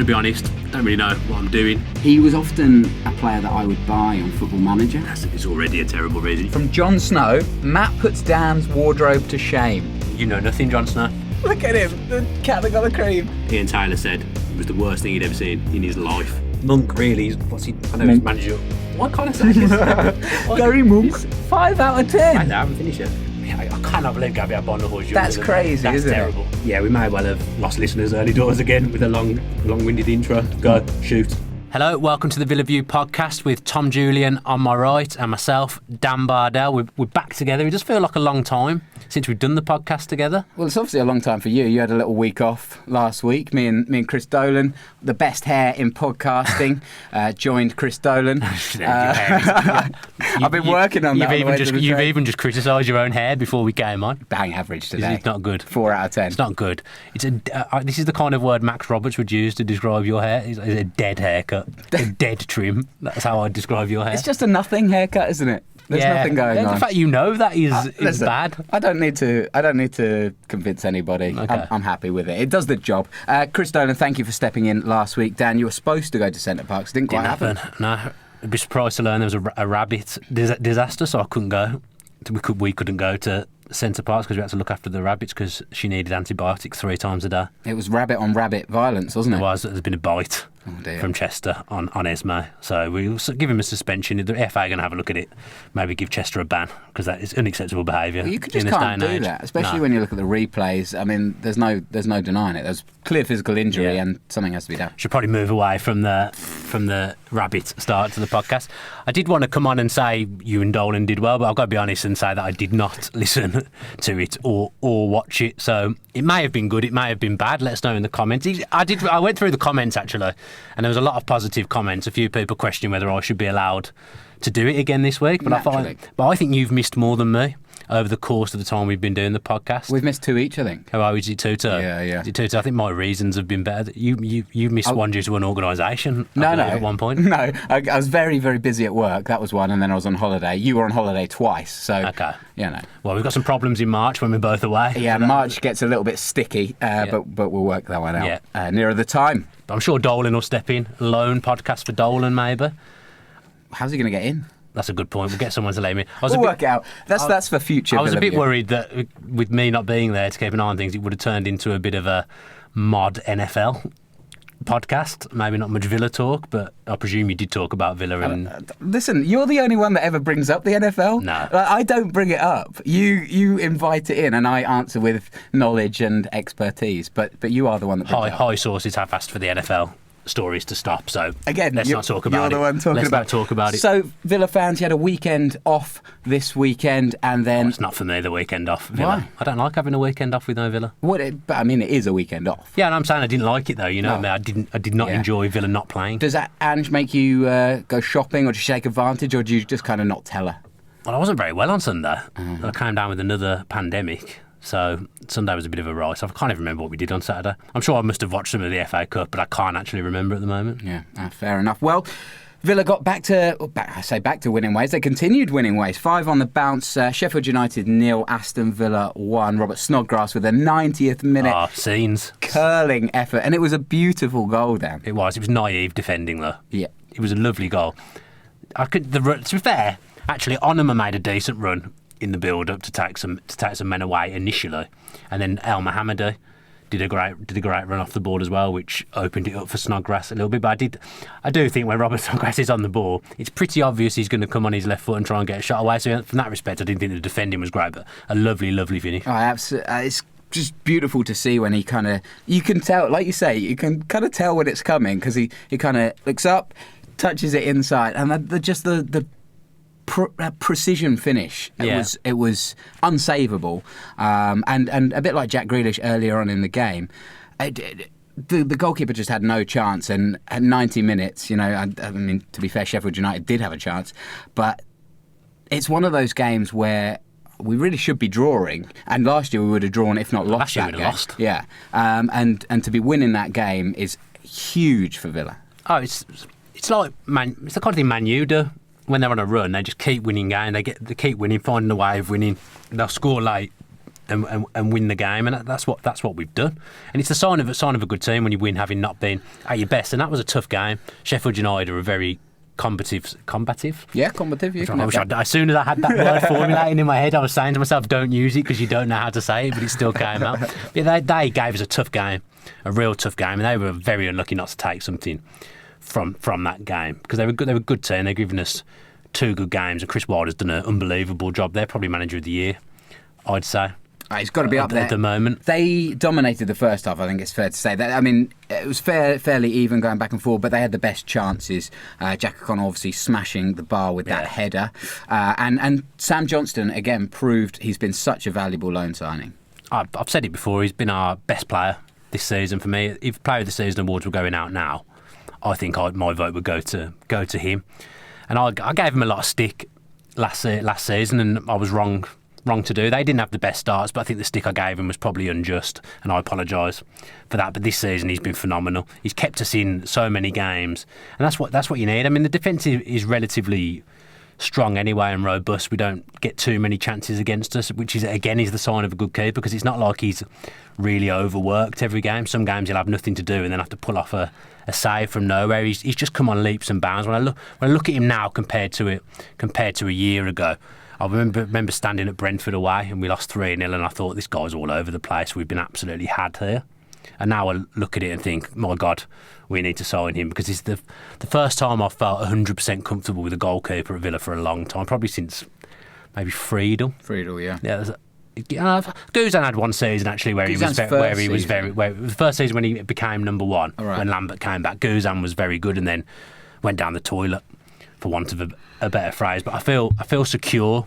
to be honest, don't really know what I'm doing. He was often a player that I would buy on Football Manager. It's already a terrible reason. From Jon Snow, Matt puts Dan's wardrobe to shame. You know nothing, Jon Snow. Look at him, the cat that got the cream. Ian Taylor said it was the worst thing he'd ever seen in his life. Monk really is, I know he's manager. What kind of say is that? Gary Monk. 5 out of 10. I haven't finished yet. I cannot believe Gabriel Bonner-Horst. That's crazy, That's isn't terrible. it? Yeah, we may well have lost listeners early doors again with a long-winded intro. Go, shoot. Hello, welcome to the Villa View podcast with Tom Julian on my right and myself, Dan Bardell. We're back together. It does feel like a long time since we've done the podcast together. Well, it's obviously a long time for you. You had a little week off last week. Me and Chris Dolan, the best hair in podcasting, joined Chris Dolan. I've been working on that. You've even just criticised your own hair before we came on. Bang average today. It's not good. 4 out of 10. It's not good. This is the kind of word Max Roberts would use to describe your hair. It's a dead haircut, a dead trim. That's how I'd describe your hair. It's just a nothing haircut, isn't it? There's nothing going on. The fact you know that is bad. I don't need to convince anybody. Okay. I'm happy with it. It does the job. Chris Dolan, thank you for stepping in last week. Dan, you were supposed to go to Centre Parks. Didn't quite happen. No, I'd be surprised to learn there was a rabbit disaster, so I couldn't go. We couldn't go to Centre Parks because we had to look after the rabbits because she needed antibiotics 3 times a day. It was rabbit on rabbit violence, wasn't it? It was. There's been a bite from Chester on Esme. So we'll give him a suspension. The FA are going to have a look at it. Maybe give Chester a ban because that is unacceptable behaviour. Well, you just can't do that, especially when you look at the replays. I mean, there's no denying it. There's clear physical injury and something has to be done. Should probably move away from the rabbit start to the podcast. I did want to come on and say you and Dolan did well, but I've got to be honest and say that I did not listen to it or watch it. So it may have been good, it may have been bad. Let us know in the comments. I went through the comments actually, and there was a lot of positive comments. A few people questioning whether I should be allowed to do it again this week. But I think you've missed more than me over the course of the time we've been doing the podcast. We've missed 2 each, I think. Oh, is it 2-2? Yeah. Is it 2-2? I think my reasons have been better. You missed one due to an organisation. No. At one point. No, I was very, very busy at work. That was one, and then I was on holiday. You were on holiday twice, so okay. Well, we've got some problems in March when we're both away. Yeah, March gets a little bit sticky, but we'll work that one out nearer the time. I'm sure Dolan will step in. Lone podcast for Dolan, maybe. How's he going to get in? That's a good point. We'll get someone to let me. We'll work it out. That's for future. I was a bit worried that with me not being there to keep an eye on things, it would have turned into a bit of a mod NFL podcast. Maybe not much Villa talk, but I presume you did talk about Villa. And listen, you're the only one that ever brings up the NFL. No, I don't bring it up. You invite it in, and I answer with knowledge and expertise. But you are the one that brings it up. High sources have asked for the NFL stories to stop, so again, let's not talk about it. You're the one talking about. Let's not talk about it. So, Villa fans, you had a weekend off this weekend, and then it's not for me, the weekend off. Villa. Why? I don't like having a weekend off with no Villa. But I mean, it is a weekend off. Yeah, and I'm saying I didn't like it though. You know, I did not enjoy Villa not playing. Does that Ange make you go shopping, or do you take advantage, or do you just kind of not tell her? Well, I wasn't very well on Sunday. I came down with another pandemic. So Sunday was a bit of a rice. I can't even remember what we did on Saturday. I'm sure I must have watched some of the FA Cup, but I can't actually remember at the moment. Yeah, fair enough. Well, Villa got back to winning ways. They continued winning ways. 5 on the bounce. Sheffield United 0, Aston Villa 1. Robert Snod-class with a 90th minute scenes. Curling effort. And it was a beautiful goal, Dan. It was naive defending though. Yeah. It was a lovely goal. To be fair, actually, Onuma made a decent run in the build-up to take some men away initially, and then El Mohammadi did a great run off the board as well, which opened it up for Snodgrass a little bit. But I do think when Robert Snodgrass is on the ball, it's pretty obvious he's going to come on his left foot and try and get a shot away. So from that respect, I didn't think the defending was great, but a lovely, lovely finish. Oh, absolutely. It's just beautiful to see when he you can tell, like you say, you can kind of tell when it's coming because he kind of looks up, touches it inside, and the precision finish. It was unsavable, and a bit like Jack Grealish earlier on in the game. The goalkeeper just had no chance, and at 90 minutes, I mean, to be fair, Sheffield United did have a chance, but it's one of those games where we really should be drawing, and last year we would have drawn if not lost. Last year we would have lost. Yeah, and to be winning that game is huge for Villa. Oh, it's like it's the kind of thing Man U do. When they're on a run, they just keep winning games. They keep winning, finding a way of winning. They'll score late, and win the game, and that's what we've done. And it's a sign of a good team when you win, having not been at your best. And that was a tough game. Sheffield United are a very combative. Yeah, combative. As soon as I had that word formulating in my head, I was saying to myself, "Don't use it because you don't know how to say it," but it still came out. Yeah, they gave us a tough game, a real tough game, and they were very unlucky not to take something from that game because they were good. They were a good team. They've given us 2 good games, and Chris Wilder's done an unbelievable job. They're probably manager of the year, I'd say. He's got to be up there at the moment. They dominated the first half. I think it's fair to say that. I mean, it was fairly even going back and forth, but they had the best chances. Jack O'Connell obviously smashing the bar with that header, and Sam Johnston again proved he's been such a valuable loan signing. I've said it before. He's been our best player this season for me. If Player of the Season awards were going out now, I think my vote would go to him. And I gave him a lot of stick last season, and I was wrong to do. They didn't have the best starts, but I think the stick I gave him was probably unjust, and I apologise for that. But this season he's been phenomenal. He's kept us in so many games, and that's what you need. I mean, the defence is relatively strong anyway and robust. We don't get too many chances against us, which is the sign of a good keeper, because it's not like he's really overworked every game. Some games he'll have nothing to do and then have to pull off a save from nowhere. He's just come on leaps and bounds. When I look at him now compared to a year ago, I remember standing at Brentford away and we lost 3-0, and I thought, this guy's all over the place. We've been absolutely had here. And now I look at it and think, my God, we need to sign him, because it's the first time I've felt 100% comfortable with a goalkeeper at Villa for a long time, probably since maybe Friedel. Yeah. Guzan had one season actually where he was the first season when he became number one. Right. When Lambert came back, Guzan was very good and then went down the toilet, for want of a better phrase. But I feel secure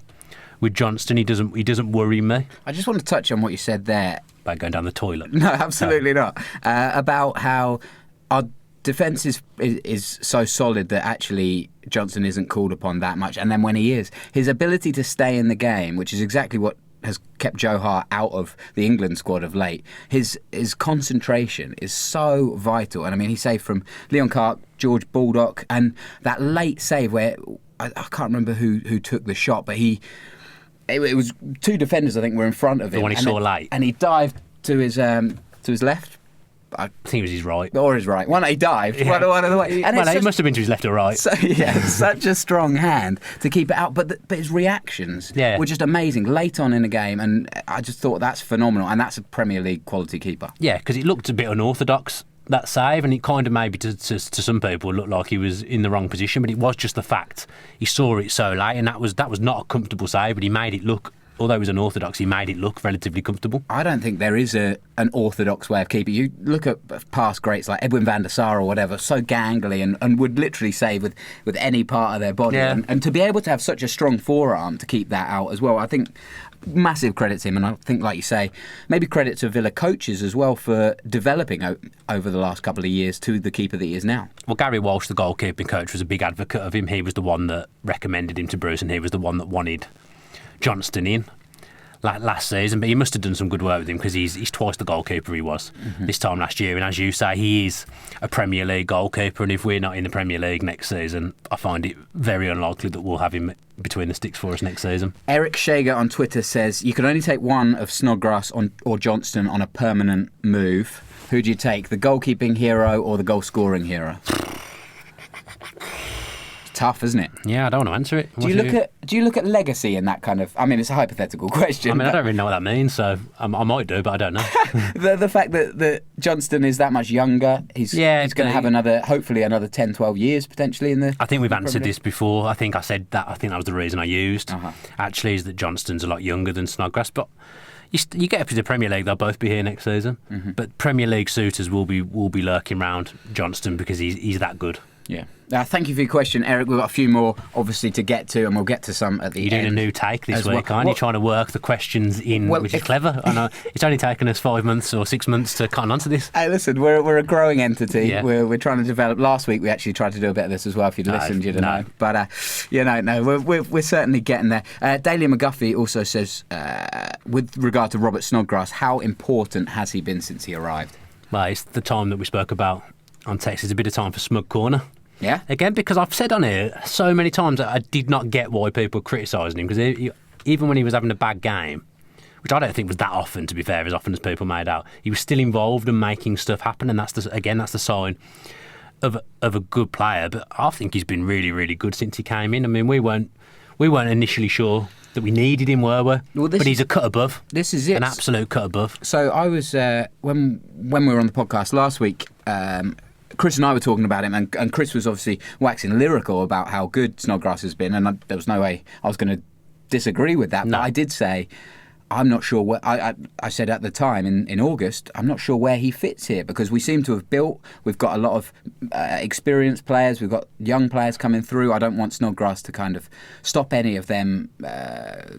with Johnston. He doesn't worry me. I just want to touch on what you said there about going down the toilet. No, absolutely not. About how our defence is so solid that actually Johnston isn't called upon that much, and then when he is, his ability to stay in the game, which is exactly what has kept Joe Hart out of the England squad of late. His concentration is so vital, and I mean, he saved from Leon Clark, George Baldock, and that late save where I can't remember who took the shot, but it was 2 defenders I think were in front of him. The one he saw late, and he dived to his left. I think it was his right. Or his right. He dived. Yeah. One of the way. And it must have been to his left or right. So, yeah, such a strong hand to keep it out. But his reactions were just amazing late on in the game. And I just thought that's phenomenal. And that's a Premier League quality keeper. Yeah, because it looked a bit unorthodox, that save. And it kind of maybe to some people looked like he was in the wrong position. But it was just the fact he saw it so late. And that was not a comfortable save. But he made it look... Although it was unorthodox, he made it look relatively comfortable. I don't think there is an orthodox way of keeping. You look at past greats like Edwin van der Sar or whatever, so gangly and would literally save with any part of their body. Yeah. And to be able to have such a strong forearm to keep that out as well, I think massive credit to him. And I think, like you say, maybe credit to Villa coaches as well for developing over the last couple of years to the keeper that he is now. Well, Gary Walsh, the goalkeeping coach, was a big advocate of him. He was the one that recommended him to Bruce, and he was the one that wanted Johnston in last season, but he must have done some good work with him, because he's twice the goalkeeper he was this time last year. And as you say, he is a Premier League goalkeeper, and if we're not in the Premier League next season, I find it very unlikely that we'll have him between the sticks for us next season. Eric Shager on Twitter says, you can only take one of Snodgrass or Johnston on a permanent move. Who do you take, the goalkeeping hero or the goal scoring hero? Tough, isn't it? Yeah, I don't want to answer it. Do you look at legacy in that kind of... I mean, it's a hypothetical question. I mean, I don't really know what that means, so I might do, but I don't know. the fact that Johnston is that much younger, he's going to have hopefully another 10, 12 years potentially in the... I think we've answered this before. I think I said that. I think that was the reason I used, actually, is that Johnston's a lot younger than Snodgrass, but... You get up to the Premier League, they'll both be here next season. Mm-hmm. But Premier League suitors will be lurking round Johnston because he's that good. Yeah. Thank you for your question, Eric. We've got a few more, obviously, to get to, and we'll get to some at the end. You're doing a new take this week, aren't you? Trying to work the questions in, which is clever. I know it's only taken us 5 months or 6 months to cotton onto this. Hey, listen, we're a growing entity. Yeah. We're trying to develop. Last week, we actually tried to do a bit of this as well. If you'd listened, you'd know. But, we're certainly getting there. Dahlia McGuffey also says, with regard to Robert Snodgrass, how important has he been since he arrived? Well, it's the time that we spoke about on text. It's a bit of time for Smug Corner. Yeah. Again, because I've said on here so many times that I did not get why people were criticising him, because even when he was having a bad game, which I don't think was that often, to be fair, as often as people made out. He was still involved and making stuff happen, and that's the sign of a good player. But I think he's been really, really good since he came in. I mean, we weren't initially sure that we needed him, were we? Well, but he's a cut above. This is it. An absolute cut above. So I was when we were on the podcast last week. Chris and I were talking about him, and Chris was obviously waxing lyrical about how good Snodgrass has been, and there was no way I was going to disagree with that. No. But I did say, I'm not sure what I said at the time in August. I'm not sure where he fits here, because we seem to have built. We've got a lot of experienced players. We've got young players coming through. I don't want Snodgrass to kind of stop any of them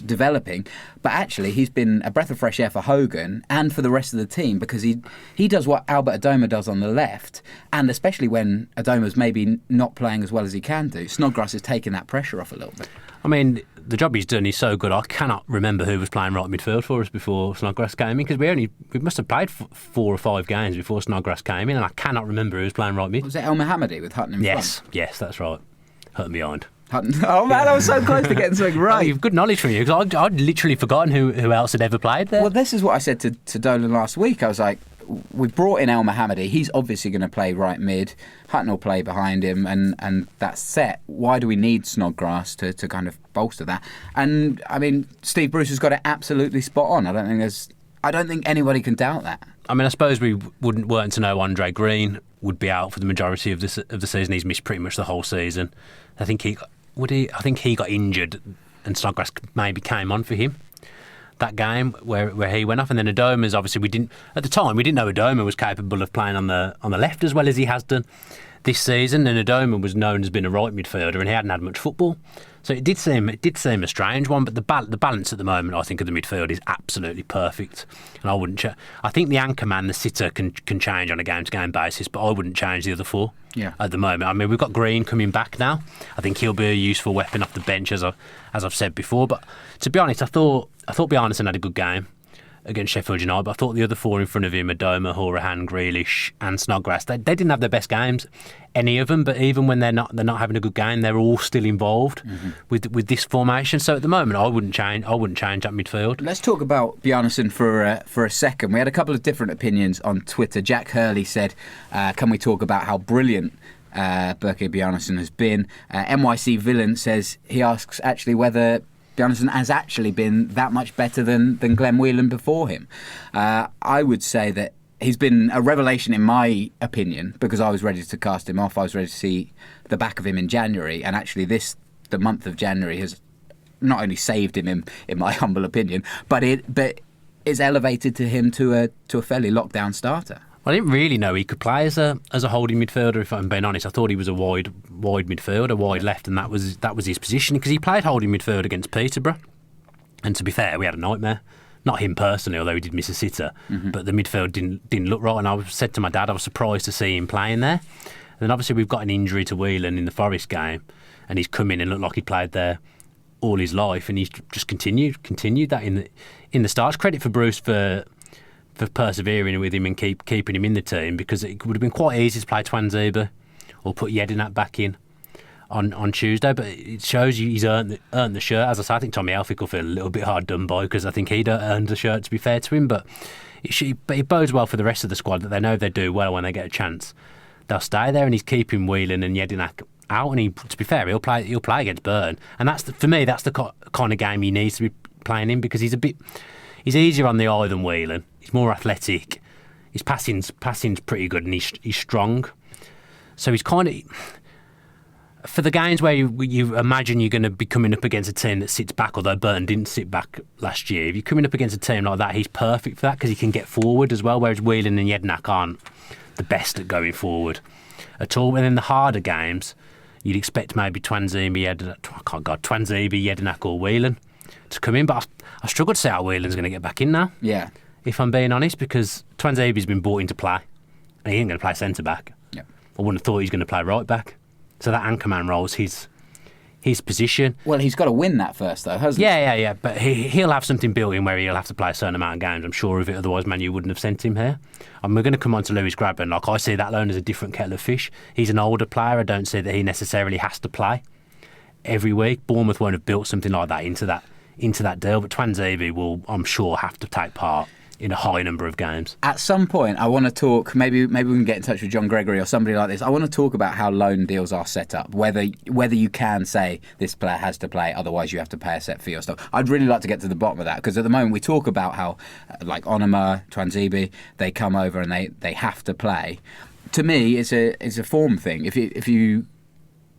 developing. But actually, he's been a breath of fresh air for Hogan and for the rest of the team, because he does what Albert Adoma does on the left, and especially when Adoma's maybe not playing as well as he can do, Snodgrass is taking that pressure off a little bit. I mean, the job he's done is so good. I cannot remember who was playing right midfield for us before Snodgrass came in, because we must have played 4 or 5 games before Snodgrass came in, and I cannot remember who was playing right mid. Was it El Mohammadi with Hutton in front? Yes, that's right. Hutton behind. Hutton. Oh man, I was so close to getting something right. Oh, you've good knowledge from you, because I'd literally forgotten who else had ever played there. Well, this is what I said to Dolan last week. I was like, we've brought in El Mohammadi. He's obviously going to play right mid. Hutton will play behind him, and that's set. Why do we need Snodgrass to kind of bolster that? And I mean, Steve Bruce has got it absolutely spot on. I don't think anybody can doubt that. I mean, I suppose we weren't to know Andre Green would be out for the majority of the season. He's missed pretty much the whole season. I think he got injured, and Snodgrass maybe came on for him that game where he went off. And then Adoma's, obviously, we didn't know Adoma was capable of playing on the left as well as he has done this season, and Adoma was known as being a right midfielder, and he hadn't had much football, so it did seem a strange one. But the balance at the moment, I think, of the midfield is absolutely perfect, and I wouldn't I think the anchor man, the sitter, can change on a game to game basis, but I wouldn't change the other 4 at the moment. I mean, we've got Green coming back now. I think he'll be a useful weapon off the bench, as I've said before. But to be honest, I thought Bjarnason had a good game against Sheffield United, but I thought the other 4 in front of him, Adoma, Horahan, Grealish and Snodgrass, they didn't have their best games, any of them, but even when they're not having a good game, they're all still involved with this formation. So at the moment, I wouldn't change that midfield. Let's talk about Bjarnason for a second. We had a couple of different opinions on Twitter. Jack Hurley said, can we talk about how brilliant Berke Bjarnason has been? NYC Villain says, he asks actually whether Bjarnason has actually been that much better than Glenn Whelan before him. I would say that he's been a revelation in my opinion, because I was ready to cast him off. I was ready to see the back of him in January, and actually the month of January has not only saved him in my humble opinion, but it's elevated to him to a fairly lockdown starter. I didn't really know he could play as a holding midfielder, if I'm being honest. I thought he was a wide midfielder, wide left, and that was his position, because he played holding midfield against Peterborough. And to be fair, we had a nightmare. Not him personally, although he did miss a sitter, but the midfield didn't look right. And I said to my dad, I was surprised to see him playing there. And then obviously we've got an injury to Whelan in the Forest game, and he's come in and looked like he played there all his life, and he's just continued that in the starts. Credit for Bruce for persevering with him and keeping him in the team, because it would have been quite easy to play Twanzebe or put Yedinat back in on Tuesday, but it shows you he's earned the shirt. As I say, I think Tommy Elphick will feel a little bit hard done by, because I think he'd earned the shirt, to be fair to him, but it bodes well for the rest of the squad that they know they do well when they get a chance. They'll stay there, and he's keeping Whelan and Yedinak out, and to be fair, he'll play against Burn, and for me that's the kind of game he needs to be playing in, because he's easier on the eye than Whelan. He's more athletic. His passing's pretty good, and he's strong. So he's kind of, for the games where you imagine you're going to be coming up against a team that sits back, although Burton didn't sit back last year. If you're coming up against a team like that, he's perfect for that, because he can get forward as well, whereas Whelan and Yednak aren't the best at going forward at all. And in the harder games, you'd expect maybe Twanzebe, Yedinak or Whelan to come in, but I struggle to see how Whelan's going to get back in now. Yeah. If I'm being honest, because Twanzebe's been brought in to play, and he ain't going to play centre back. Yeah. I wouldn't have thought he's going to play right back. So that anchorman role's his position. Well, he's got to win that first, though, hasn't he? Yeah. But he'll have something built in where he'll have to play a certain amount of games, I'm sure of it. Otherwise, Man U wouldn't have sent him here. And we're going to come on to Lewis Grabban. Like, I see that loan as a different kettle of fish. He's an older player. I don't see that he necessarily has to play every week. Bournemouth won't have built something like that into into that deal. But Twanzebe will, I'm sure, have to take part in a high number of games. At some point, I want to talk. Maybe we can get in touch with John Gregory or somebody like this. I want to talk about how loan deals are set up. Whether you can say this player has to play, otherwise you have to pay a set fee or stuff. I'd really like to get to the bottom of that, because at the moment we talk about how, like Onoma, Twanzebe, they come over and they have to play. To me, it's a form thing.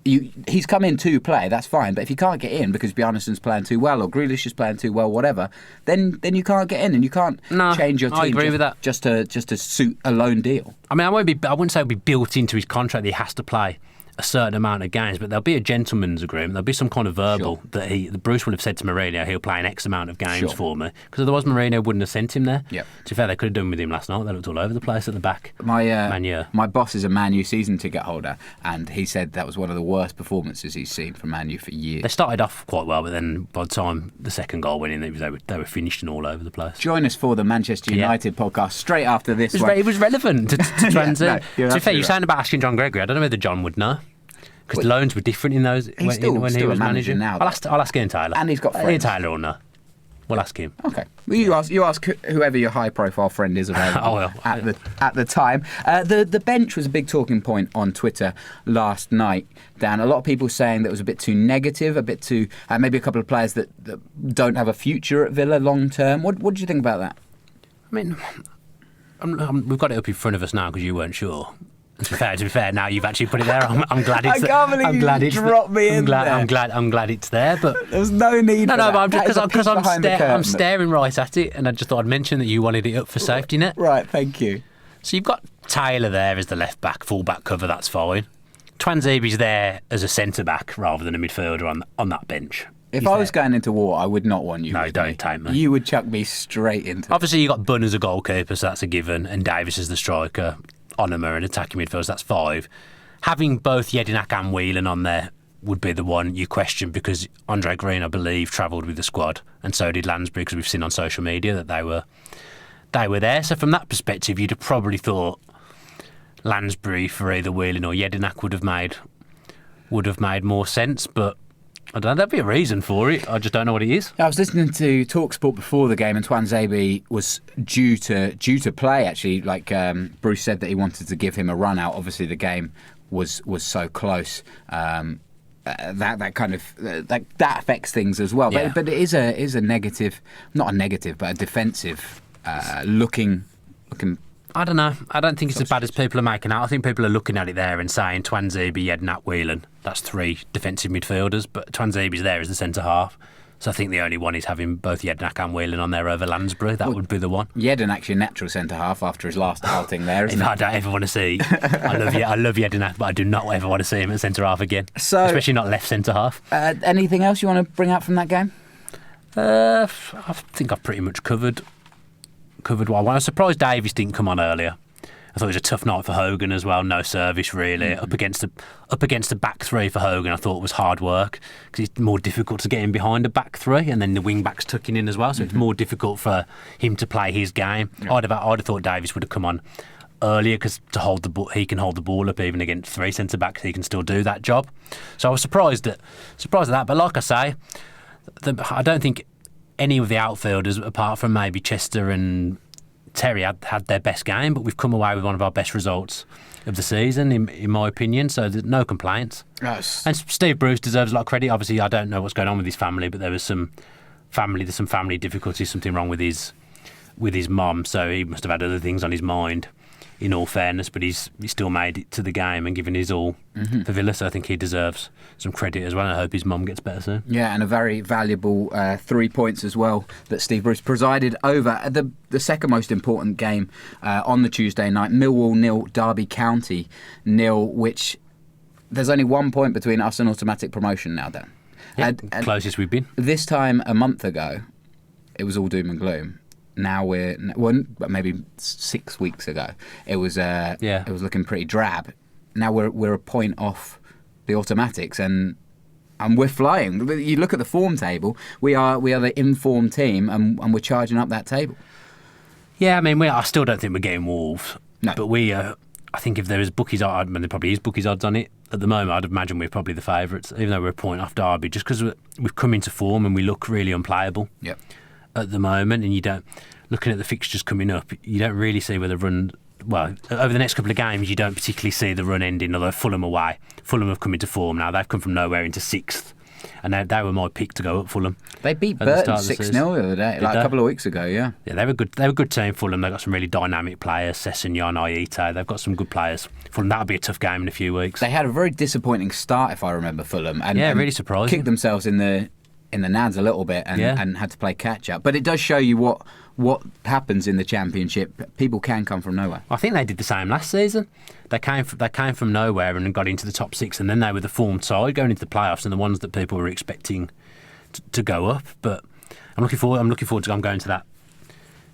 He's come in to play, that's fine. But if you can't get in because Bjarnason's playing too well or Grealish is playing too well, whatever, then you can't get in, and you can't change your team. I agree with that. Just to suit a loan deal. I mean, I wouldn't say it'll be built into his contract that he has to play a certain amount of games, but there'll be a gentleman's agreement. There'll be some kind of verbal that Bruce will have said to Mourinho he'll play an X amount of games for me, because otherwise Mourinho wouldn't have sent him there. Yep. To be fair, they could have done with him last night. They looked all over the place at the back. My boss is a Man U season ticket holder, and he said that was one of the worst performances he's seen from Man U for years. They started off quite well, but then by the time the second goal went in, they were finished and all over the place. Join us for the Manchester United podcast straight after this one. It was relevant to transit. Yeah, to be fair, you're saying about asking John Gregory. I don't know whether John would know, because loans were different in those when he was managing. Now, I'll ask Ian Taylor. And he's got friends. Ian Taylor will know. We'll ask him. Okay. Well, you ask whoever your high-profile friend is available at the time. The bench was a big talking point on Twitter last night, Dan. A lot of people saying that it was a bit too negative, a bit too... maybe a couple of players that don't have a future at Villa long-term. What do you think about that? I mean, we've got it up in front of us now because you weren't sure. To be fair, now you've actually put it there. I'm glad it's there. I can't believe you dropped me in there. I'm glad it's there. But there's no need. No, for that. but because I'm staring right at it, and I just thought I'd mention that you wanted it up for safety net. Right, thank you. So you've got Taylor there as the left back, full back cover. That's fine. Twanzebe's there as a centre back rather than a midfielder on that bench. If I was going into war, I would not want you. No, don't take me. You would chuck me straight into. Obviously, you got Bunn as a goalkeeper, so that's a given, and Davis as the striker. Onoma and attacking midfielders, that's 5. Having both Jedinak and Whelan on there would be the one you question, because Andre Green, I believe, travelled with the squad, and so did Lansbury, because we've seen on social media that they were there. So from that perspective, you'd have probably thought Lansbury for either Whelan or Jedinak would have made more sense, but I don't know, there'd be a reason for it. I just don't know what it is. I was listening to TalkSport before the game, and Twanzebe was due to play, actually. Like Bruce said that he wanted to give him a run out. Obviously, the game was so close. That kind of that affects things as well. Yeah. But it is a negative, not a negative, but a defensive looking. I don't know. I don't think it's as bad as people are making out. I think people are looking at it there and saying Twanzebe, Jedinak, Whelan. That's 3 defensive midfielders, but Twanzebe's there as the centre half. So I think the only one is having both Jedinak and Whelan on there over Lansbury. That would be the one. Jedinak's your natural centre half after his last outing there, isn't it? I don't ever want to see. I love Jedinak, but I do not ever want to see him at centre half again. So, especially not left centre half. Anything else you want to bring out from that game? I think I've pretty much covered what I want. I was surprised Davies didn't come on earlier. I thought it was a tough night for Hogan as well. No service really. Mm-hmm. Up against the back 3 for Hogan, I thought it was hard work, because it's more difficult to get in behind a back 3, and then the wing backs tucking in as well. So it's more difficult for him to play his game. Yeah. I'd have thought Davies would have come on earlier, because he can hold the ball up even against 3 centre backs. He can still do that job. So I was surprised at that. But like I say, I don't think any of the outfielders, apart from maybe Chester and Terry, had their best game, but we've come away with one of our best results of the season, in my opinion, so there's no complaints. Yes. And Steve Bruce deserves a lot of credit. Obviously, I don't know what's going on with his family, but there's some family difficulties, something wrong with his mum, so he must have had other things on his mind, in all fairness, but he still made it to the game and given his all for Villa, so I think he deserves some credit as well. I hope his mum gets better soon. Yeah, and a very valuable 3 points as well that Steve Bruce presided over. The second most important game on the Tuesday night, Millwall 0, Derby County 0, which there's only 1 point between us and automatic promotion now, Dan. Yeah, closest we've been. This time a month ago, it was all doom and gloom. Now maybe 6 weeks ago, it was looking pretty drab. Now we're a point off the automatics, and we're flying. You look at the form table. We are the informed team, and we're charging up that table. Yeah, I mean, I still don't think we're getting Wolves. No, but I think if there is bookies, I mean, there probably is bookies odds on it. at the moment, I'd imagine we're probably the favourites, even though we're a point off Derby, just because we've come into form and we look really unplayable at the moment. And you don't, looking at the fixtures coming up, you don't really see where the run. Well, over the next couple of games, you don't particularly see the run ending. Although Fulham away, Fulham have come into form now. They've come from nowhere into 6th. And they were my pick to go up, Fulham. They beat Burton 6-0 the other day, a couple of weeks ago, yeah. Yeah, they were a good team, Fulham. They've got some really dynamic players, Sessegnon, Aite. They've got some good players. Fulham, that'll be a tough game in a few weeks. They had a very disappointing start, if I remember, Fulham. And really surprising. Kicked themselves in the nads a little bit and had to play catch-up. But it does show you what happens in the Championship. People can come from nowhere. I think they did the same last season. They came from nowhere and got into the top 6, and then they were the formed side going into the playoffs and the ones that people were expecting to go up. But I'm looking forward to going to that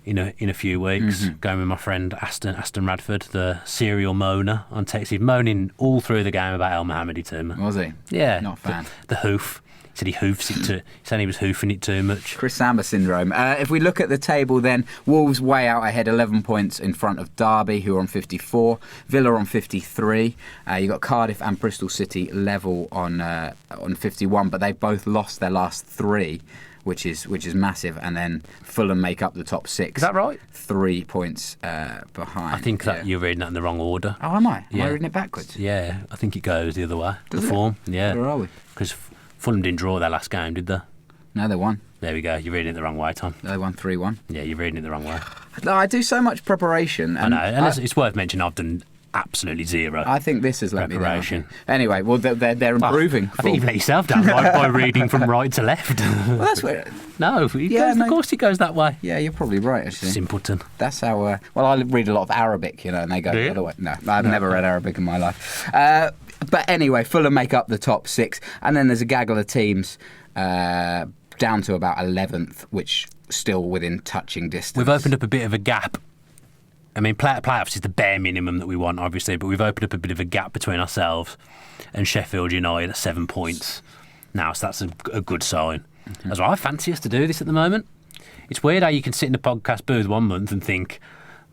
in a few weeks. Going with my friend Aston Radford, the serial moaner on text. He's moaning all through the game about El Mohammadi too much. Was he? Yeah, not a fan. The hoof. Said he hoofs it he said he was hoofing it too much. Chris Samba syndrome. If we look at the table then, Wolves way out ahead, 11 points in front of Derby, who are on 54. Villa on 53. You've got Cardiff and Bristol City level on 51, but they've both lost their last 3, which is massive. And then Fulham make up the top 6. Is that right? 3 points behind. I think that you're reading that in the wrong order. Oh, am I? Am I reading it backwards? Yeah, I think it goes the other way. Does the it? form. Yeah. Where are we? Because Fulham didn't draw their last game, did they? No, they won. There we go. You're reading it the wrong way, Tom. They won 3-1. Yeah, you're reading it the wrong way. No, I do so much preparation. I know, and it's worth mentioning I've done absolutely zero. I think this has let me preparation. down. Anyway, well, they're improving. I think you've let yourself down by reading from right to left. Well, that's where... No, of course it goes that way. Yeah, you're probably right, actually. Simpleton. That's how... well, I read a lot of Arabic, and they go the other way. No, I've never read Arabic in my life. But anyway, Fulham make up the top 6, and then there's a gaggle of teams down to about 11th, which still within touching distance. We've opened up a bit of a gap. I mean, playoffs is the bare minimum that we want, obviously, but we've opened up a bit of a gap between ourselves and Sheffield United at 7 points now, so that's a good sign. As well, I fancy us to do this at the moment. It's weird how you can sit in the podcast booth 1 month and think,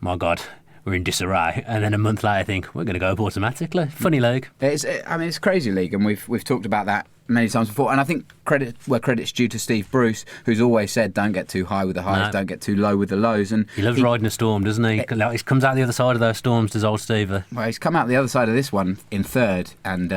my God, we're in disarray, and then a month later think we're going to go up automatically. Funny league. It's a crazy league, and we've talked about that many times before. And I think credit's due to Steve Bruce, who's always said, don't get too high with the highs, don't get too low with the lows. And he loves riding a storm, doesn't he? He comes out the other side of those storms, does old Steve. Well, he's come out the other side of this one in 3rd and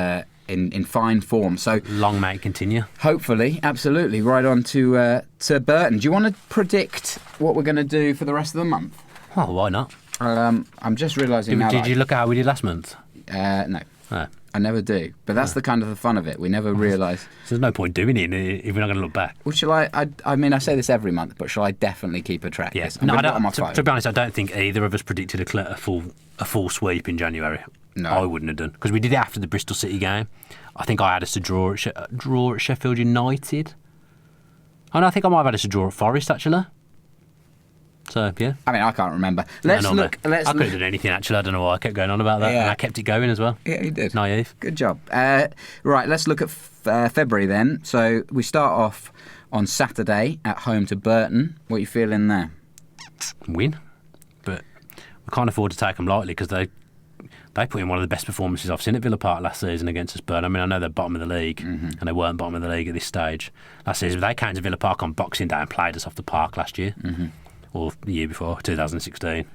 in fine form. So long may it continue. Hopefully, absolutely. Right on to Burton. Do you want to predict what we're going to do for the rest of the month? Oh, why not? I'm just realising now. Did you look at how we did last month? No. Oh. I never do. But that's the kind of the fun of it. We never realise. So there's no point doing it if we're not going to look back. Well, shall I mean, I say this every month, but shall I definitely keep a track? Yes. No, to be honest, I don't think either of us predicted a full sweep in January. No. I wouldn't have done. Because we did it after the Bristol City game. I think I had us to draw at Sheffield United. Oh, no, I think I might have had us to draw at Forest, actually. So, yeah. I mean, I can't remember. Let's look. I could have done anything, actually. I don't know why I kept going on about that. Yeah. And I kept it going as well. Yeah, you did. Naive. Good job. Right, let's look at February then. So we start off on Saturday at home to Burton. What are you feeling there? Win. But we can't afford to take them lightly because they put in one of the best performances I've seen at Villa Park last season against us. Burton. I mean, I know they're bottom of the league, and they weren't bottom of the league at this stage last season. But they came to Villa Park on Boxing Day and played us off the park last year. Or the year before, 2016,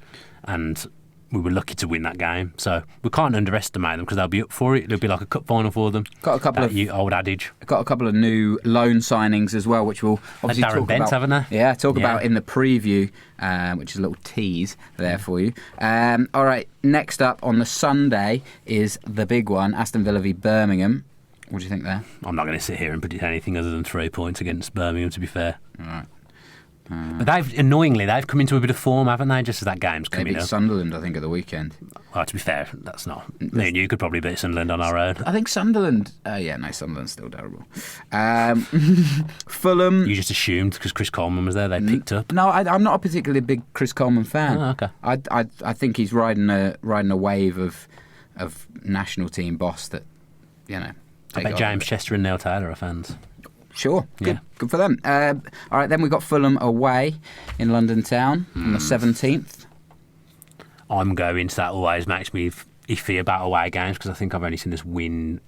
and we were lucky to win that game. So we can't underestimate them because they'll be up for it. It'll be like a cup final for them. Got a couple of old adage. Got a couple of new loan signings as well, which we'll obviously Darren talk Bent, about. haven't they? Yeah, about in the preview, which is a little tease there for you. All right, next up on the Sunday is the big one: Aston Villa v Birmingham. What do you think there? I'm not going to sit here and predict anything other than 3 points against Birmingham. To be fair. All right. But they've come into a bit of form, haven't they? Just as that game's coming up. They beat Sunderland, I think, at the weekend. Well, to be fair, that's not. Me and you could probably beat Sunderland on our own. I think Sunderland. Sunderland's still terrible. Fulham. You just assumed because Chris Coleman was there, they picked up. No, I'm not a particularly big Chris Coleman fan. Oh, okay. I think he's riding a wave of national team boss that, you know. I bet James Chester and Neil Taylor are fans. Sure, good, Yeah. good for them. All right, then we've got Fulham away in London town on the 17th. I'm going, so that always makes me iffy about away games because I think I've only seen us win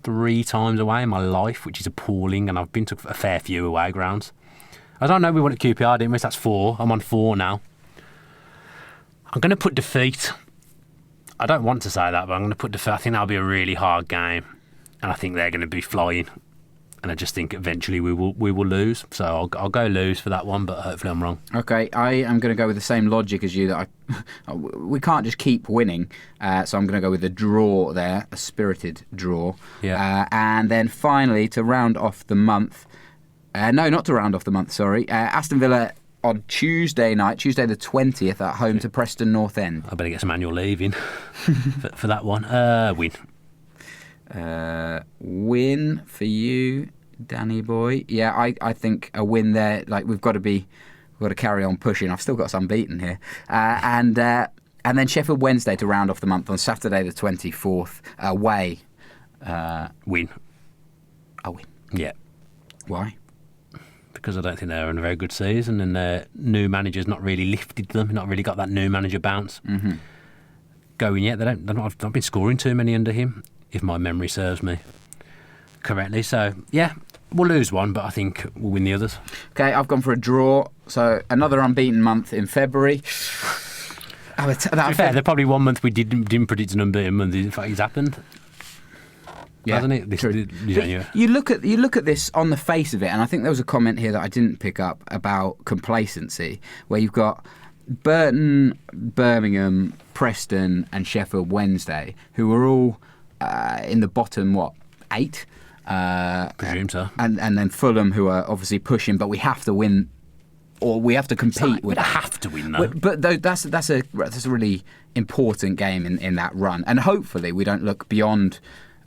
3 times away in my life, which is appalling, and I've been to a fair few away grounds. I don't know, we won at QPR, didn't we? That's 4. I'm on 4 now. I'm going to put defeat. I don't want to say that, but I'm going to put defeat. I think that'll be a really hard game, and I think they're going to be flying. And I just think eventually we will lose. So I'll go lose for that one, but hopefully I'm wrong. Okay, I am going to go with the same logic as you. That we can't just keep winning. So I'm going to go with a draw there, a spirited draw. Yeah. And then finally, to round off the month... no, not to round off the month, sorry. Aston Villa on Tuesday night, Tuesday the 20th, at home to Preston North End. I better get some annual leave in for that one. Win. Win for you, Danny boy. Yeah, I think a win there. Like we've got to carry on pushing. I've still got some unbeaten here, and then Sheffield Wednesday to round off the month on Saturday the 24th away. Win. A win. Yeah. Why? Because I don't think they're in a very good season, and their new manager's not really lifted them. Not really got that new manager bounce going yet. They've not been scoring too many under him, if my memory serves me correctly. So, yeah, we'll lose one, but I think we'll win the others. Okay, I've gone for a draw. So, another unbeaten month in February. To be fair, there's probably 1 month we didn't predict an unbeaten month. In fact, it's happened. Yeah, hasn't it? True. You look at this on the face of it, and I think there was a comment here that I didn't pick up about complacency, where you've got Burton, Birmingham, Preston, and Sheffield Wednesday, who are all in the bottom 8. Presume so. And then Fulham, who are obviously pushing, but we have to win, or we have to compete with. We have to win, though. But that's a really important game in that run, and hopefully we don't look beyond.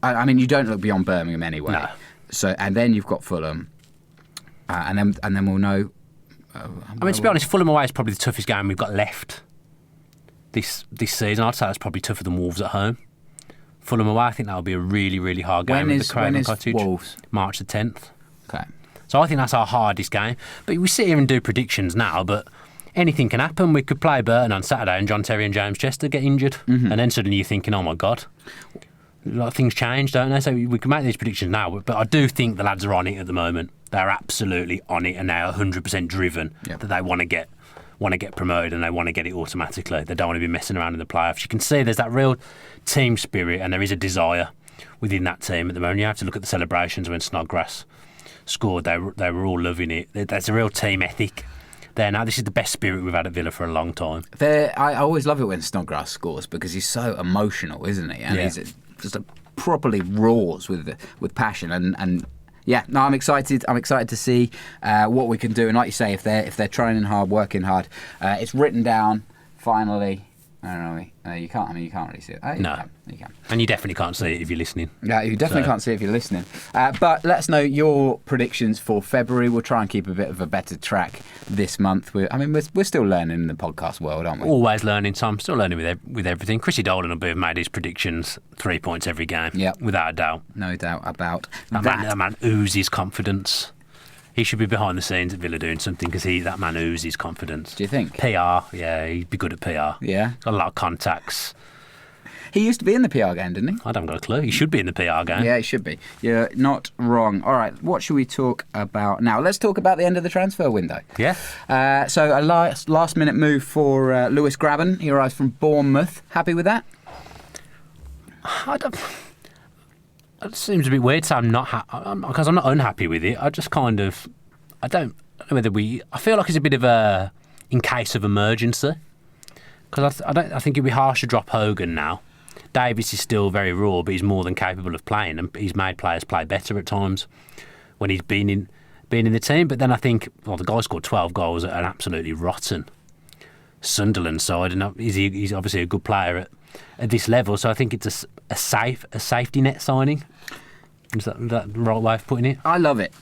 I mean, you don't look beyond Birmingham anyway. No. So, and then you've got Fulham, and then we'll know. I mean, to be honest, Fulham away is probably the toughest game we've got left this season. I'd say that's probably tougher than Wolves at home. Fulham away, I think that'll be a really, really hard game at the Craven Cottage. Wolves? March the 10th. Okay. So I think that's our hardest game. But we sit here and do predictions now, but anything can happen. We could play Burton on Saturday and John Terry and James Chester get injured. And then suddenly you're thinking, oh my God. A lot of things change, don't they? So we can make these predictions now, but I do think the lads are on it at the moment. They're absolutely on it, and they're 100% driven that they want to get promoted, and they want to get it automatically. They don't want to be messing around in the playoffs. You can see there's that real team spirit, and there is a desire within that team at the moment. You have to look at the celebrations when Snod-class scored. They were all loving it. There's a real team ethic there now. This is the best spirit we've had at Villa for a long time. I always love it when Snodgrass scores because he's so emotional, isn't he? And he's just properly roars with passion. And yeah, no, I'm excited. I'm excited to see what we can do. And like you say, if they're training hard, working hard, it's written down finally. I don't know. You can't. I mean, you can't really see it. Oh, no, you can. And you definitely can't see it if you're listening. Yeah, you definitely can't see it if you're listening. But let us know your predictions for February. We'll try and keep a bit of a better track this month. We're still learning in the podcast world, aren't we? Always learning. So I'm still learning with everything. Chrissy Dolan will have made his predictions 3 points every game. Yeah, without a doubt. No doubt about that. That man oozes confidence. He should be behind the scenes at Villa doing something because that man oozes confidence. Do you think? PR, yeah, he'd be good at PR. Yeah. Got a lot of contacts. He used to be in the PR game, didn't he? I don't got a clue. He should be in the PR game. Yeah, he should be. You're not wrong. All right, what should we talk about now? Let's talk about the end of the transfer window. Yeah. So a last-minute move for Lewis Grabban. He arrives from Bournemouth. Happy with that? It seems a bit weird to say I'm not because I'm not unhappy with it. I just kind of I don't know whether I feel like it's a bit of a in case of emergency because I think it'd be harsh to drop Hogan now. Davis is still very raw, but he's more than capable of playing, and he's made players play better at times when he's been in the team. But then I think the guy scored 12 goals at an absolutely rotten Sunderland side, and he's obviously a good player at this level. So I think it's a safety net signing. Is that the right way of putting it? I love it.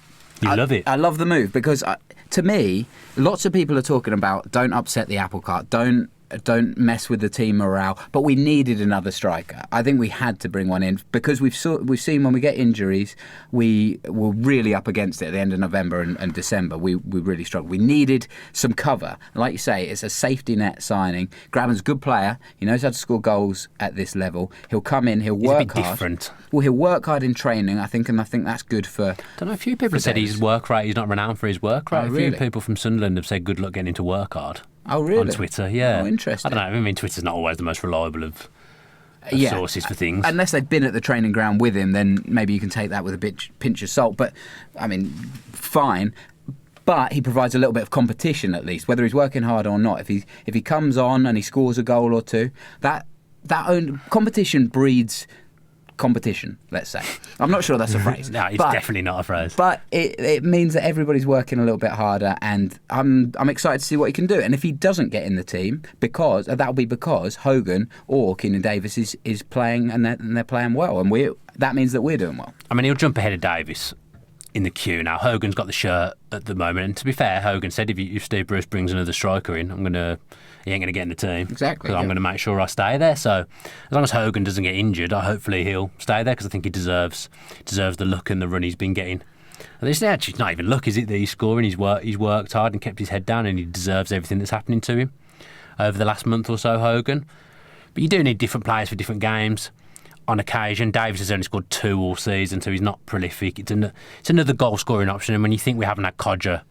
You love it? I love the move because to me, lots of people are talking about don't upset the apple cart, don't don't mess with the team morale. But we needed another striker. I think we had to bring one in because we've seen when we get injuries, we were really up against it at the end of November and December. We really struggled. We needed some cover. And like you say, it's a safety net signing. Graben's a good player. He knows how to score goals at this level. He'll come in. He'll work hard. Different. Well, he'll work hard in training, I think, and I think that's good for. I don't know. A few people have said his work rate. He's not renowned for his work rate. Oh, really? A few people from Sunderland have said good luck getting him to work hard. Oh, really? On Twitter, yeah. Oh, interesting. I don't know. I mean, Twitter's not always the most reliable of sources for things. Unless they've been at the training ground with him, then maybe you can take that with a pinch of salt. But, I mean, fine. But he provides a little bit of competition at least, whether he's working hard or not. If he comes on and he scores a goal or two, that competition breeds competition, let's say. I'm not sure that's a phrase. No, it's definitely not a phrase. But it means that everybody's working a little bit harder, and I'm excited to see what he can do. And if he doesn't get in the team, that'll be because Hogan or Keenan Davis is playing, and they're playing well, and that means that we're doing well. I mean, he'll jump ahead of Davis in the queue now. Hogan's got the shirt at the moment, and to be fair, Hogan said if Steve Bruce brings another striker in, he ain't going to get in the team. Exactly. Because I'm going to make sure I stay there. So as long as Hogan doesn't get injured, hopefully he'll stay there because I think he deserves the look and the run he's been getting. And it's actually not even luck, is it, that he's scoring? He's worked hard and kept his head down, and he deserves everything that's happening to him over the last month or so, Hogan. But you do need different players for different games. On occasion, Davis has only scored 2 all season, so he's not prolific. It's another goal-scoring option, and when you think we haven't had Codger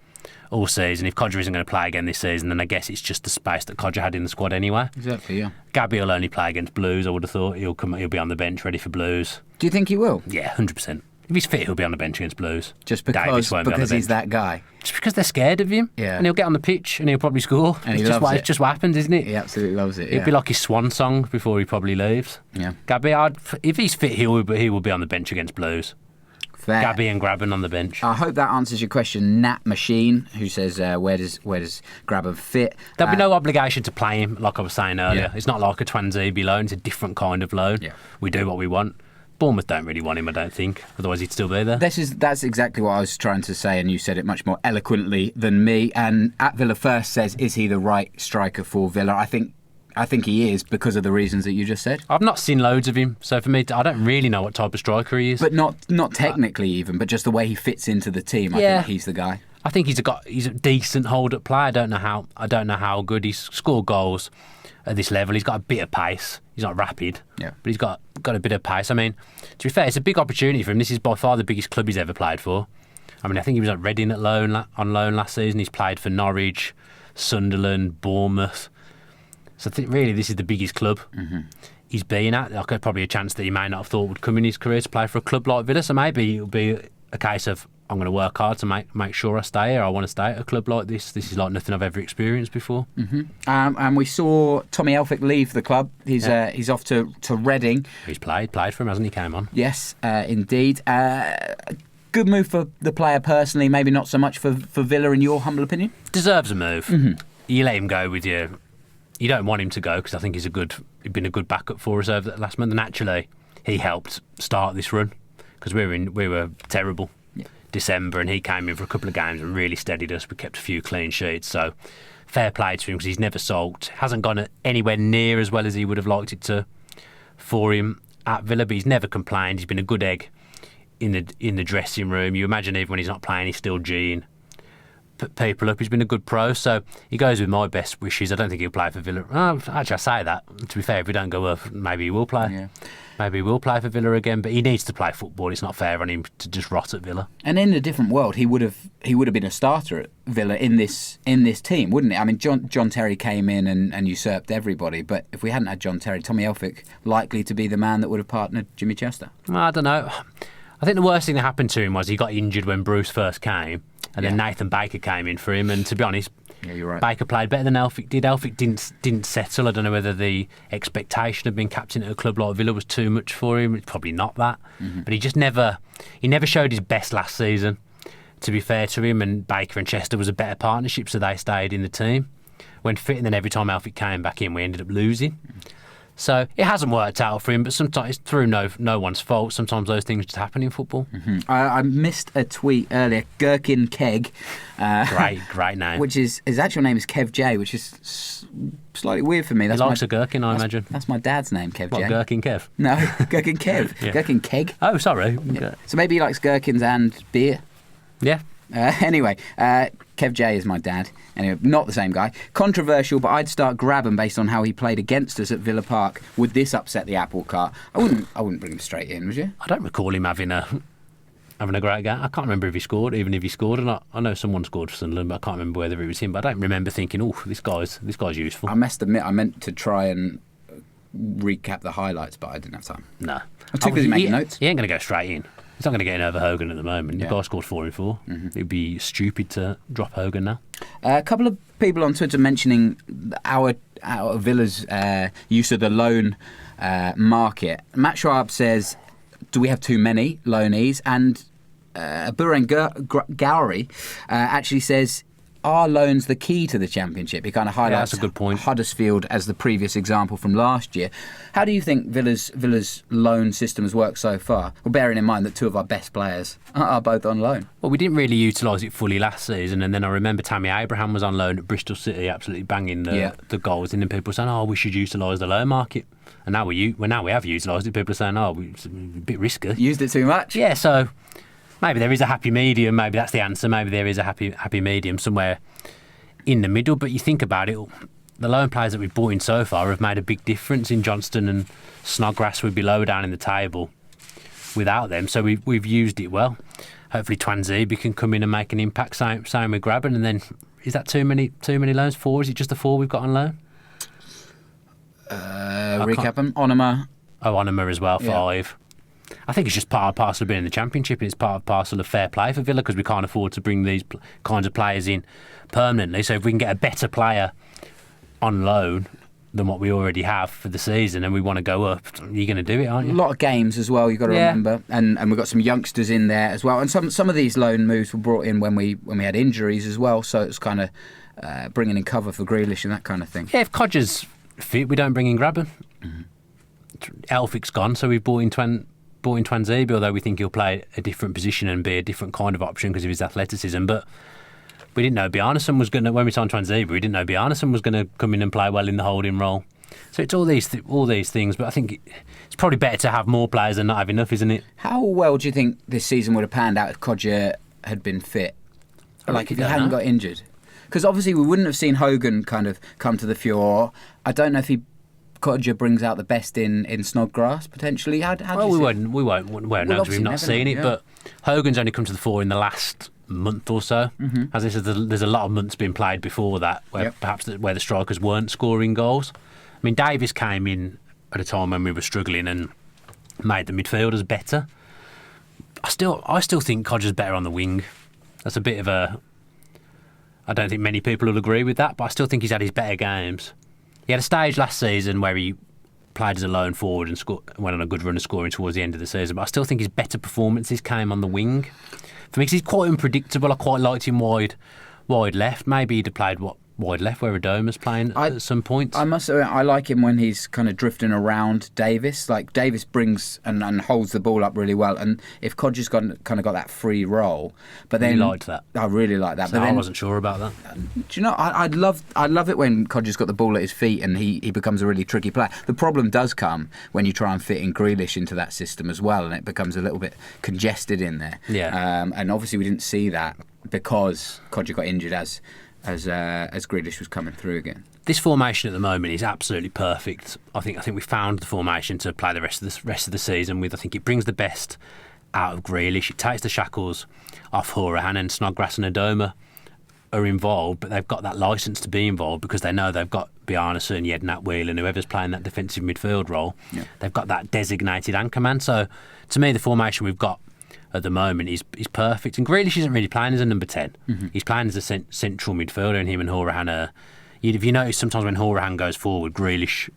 all season, if Codger isn't going to play again this season, then I guess it's just the space that Codger had in the squad anyway. Exactly, yeah. Gabby will only play against Blues, I would have thought. He'll be on the bench ready for Blues. Do you think he will? Yeah, 100%. If he's fit, he'll be on the bench against Blues. Just because he's that guy? Just because they're scared of him. Yeah. And he'll get on the pitch and he'll probably score. And it's just what happens, isn't it? He absolutely loves it, It'd be like his swan song before he probably leaves. Yeah. Gabby, if he's fit, he will be on the bench against Blues. Fair. Gabby and Graben on the bench. I hope that answers your question. Nat Machine, who says, where does Graben fit? There'll be no obligation to play him, like I was saying earlier. Yeah. It's not like a Twanzebe loan. It's a different kind of loan. Yeah. We do what we want. Bournemouth don't really want him, I don't think. Otherwise, he'd still be there. That's exactly what I was trying to say, and you said it much more eloquently than me. And at Villa First says, is he the right striker for Villa? I think he is because of the reasons that you just said. I've not seen loads of him, so for me, I don't really know what type of striker he is. But not technically even, but just the way he fits into the team. I think he's the guy. I think he's a decent hold-up player. I don't know how good he's scored goals at this level. He's got a bit of pace. He's not rapid, but he's got a bit of pace. I mean, to be fair, it's a big opportunity for him. This is by far the biggest club he's ever played for. I mean, I think he was at Reading on loan last season. He's played for Norwich, Sunderland, Bournemouth. So I think really this is the biggest club he's been at. Like, probably a chance that he may not have thought would come in his career to play for a club like Villa. So maybe it'll be a case of, I'm going to work hard to make sure I stay here. I want to stay at a club like this. This is like nothing I've ever experienced before. And we saw Tommy Elphick leave the club. He's off to Reading. He's played for him, hasn't he? Came on. Yes, indeed. Good move for the player personally. Maybe not so much for Villa, in your humble opinion. Deserves a move. You let him go with you. You don't want him to go because I think he's been a good backup for us over the last month. And actually, he helped start this run because we were terrible. December, and he came in for a couple of games and really steadied us. We kept a few clean sheets, so fair play to him because he's never sulked. Hasn't gone anywhere near as well as he would have liked it to for him at Villa, but he's never complained. He's been a good egg in the dressing room. You imagine even when he's not playing, he's still G'ing people up. He's been a good pro, so he goes with my best wishes. I don't think he'll play for Villa. Actually, I say that. To be fair, if we don't go up, maybe he will play. Yeah. Maybe he will play for Villa again, but he needs to play football. It's not fair on him to just rot at Villa. And in a different world, he would have been a starter at Villa in this team, wouldn't he? I mean, John Terry came in and usurped everybody, but if we hadn't had John Terry, Tommy Elphick likely to be the man that would have partnered Jimmy Chester. I don't know. I think the worst thing that happened to him was he got injured when Bruce first came, and then Nathan Baker came in for him, and to be honest, you're right. Baker played better than Elphick did. Elphick didn't settle. I don't know whether the expectation of being captain at a club like Villa was too much for him. It's probably not that. But he never showed his best last season, to be fair to him, and Baker and Chester was a better partnership, so they stayed in the team when fit, and then every time Elphick came back in, we ended up losing. So it hasn't worked out for him, but sometimes it's through no one's fault. Sometimes those things just happen in football. I missed a tweet earlier. Gherkin Keg. Great name. Which is his actual name is Kev J, which is slightly weird for me. He likes a gherkin, I imagine. That's my dad's name, Kev J. What, Gherkin Kev? No, Gherkin Kev. Yeah. Gherkin Keg. Oh, sorry. Yeah. So maybe he likes gherkins and beer. Yeah. Anyway, Kev J is my dad. Anyway, not the same guy. Controversial, but I'd start Grabban based on how he played against us at Villa Park. Would this upset the apple cart? I wouldn't bring him straight in, would you? I don't recall him having a great game. I can't remember if he scored, even if he scored or not. I know someone scored for Sunderland, but I can't remember whether it was him. But I don't remember thinking, oh, this guy's useful. I must admit, I meant to try and recap the highlights, but I didn't have time. No. I'm too busy making notes. He ain't going to go straight in. He's not going to get in over Hogan at the moment. Yeah. The guy scored 4 in 4. It'd be stupid to drop Hogan now. A couple of people on Twitter mentioning our Villa's use of the loan market. Matt Schwab says, do we have too many loanees? And Buren Gowrie actually says, are loans the key to the Championship? He kind of highlights that's a good point. Huddersfield as the previous example from last year. How do you think Villa's loan system has worked so far? Well, bearing in mind that 2 of our best players are both on loan. Well, we didn't really utilise it fully last season, and then I remember Tammy Abraham was on loan at Bristol City, absolutely banging the goals, and then people were saying, oh, we should utilise the loan market. And now we have utilised it, people are saying, oh, it's a bit risky. Used it too much? Yeah, so maybe there is a happy medium. Maybe that's the answer. Maybe there is a happy medium somewhere in the middle. But you think about it, the loan players that we've brought in so far have made a big difference. In Johnston and Snodgrass would be lower down in the table without them. So we've used it well. Hopefully Twanzebe can come in and make an impact. Same with Grabban. And then is that too many loans? 4? Is it just the 4 we've got on loan? Recap them. Onoma. Oh, Onoma as well, 5. I think it's just part and parcel of being in the Championship, and it's part and parcel of fair play for Villa because we can't afford to bring these kinds of players in permanently. So if we can get a better player on loan than what we already have for the season and we want to go up, you're going to do it, aren't you? A lot of games as well, you've got to remember. And we've got some youngsters in there as well. And some of these loan moves were brought in when we had injuries as well, so it's kind of bringing in cover for Grealish and that kind of thing. Yeah, if Codger's fit, we don't bring in Grabban. Elphic's gone, so we've brought in Twanzebe, although we think he'll play a different position and be a different kind of option because of his athleticism. But we didn't know Bjarnason was going to, when we signed Twanzebe, we didn't know Bjarnason was going to come in and play well in the holding role. So it's all these things, but I think it's probably better to have more players than not have enough, isn't it? How well do you think this season would have panned out if Codger had been fit? Like if he hadn't got injured? Because obviously we wouldn't have seen Hogan kind of come to the fore. I don't know if Codger brings out the best in Snodgrass potentially. How well, we won't know because we've not seen it. Yeah. But Hogan's only come to the fore in the last month or so. As I said, there's a lot of months been played before that where perhaps where the strikers weren't scoring goals. I mean, Davis came in at a time when we were struggling and made the midfielders better. I still think Codger's better on the wing. That's a bit of a. I don't think many people will agree with that, but I still think he's had his better games. He had a stage last season where he played as a lone forward and went on a good run of scoring towards the end of the season, but I still think his better performances came on the wing. For me, 'cause he's quite unpredictable. I quite liked him wide left. Maybe he'd have played wide left where Adoma's playing at some point. I must admit, I like him when he's kind of drifting around Davis. Like Davis brings and holds the ball up really well. And if Codger's kind of got that free role, but then you liked that. I really like that. So but then, I wasn't sure about that. Do you know? I'd love it when Codger's got the ball at his feet and he becomes a really tricky player. The problem does come when you try and fit in Grealish into that system as well, and it becomes a little bit congested in there. Yeah. And obviously we didn't see that because Codger got injured as Grealish was coming through again. This formation at the moment is absolutely perfect. I think we found the formation to play the rest of the season with. I think it brings the best out of Grealish. It takes the shackles off Horahan, and Snodgrass and Adoma are involved, but they've got that licence to be involved because they know they've got Bjarnason, Yednat Wheel and whoever's playing that defensive midfield role. Yeah. They've got that designated anchor man. So to me, the formation we've got at the moment is perfect. And Grealish isn't really playing as a number 10. He's playing as a central midfielder, and him and Horahan are. If you notice, sometimes when Horahan goes forward, Grealish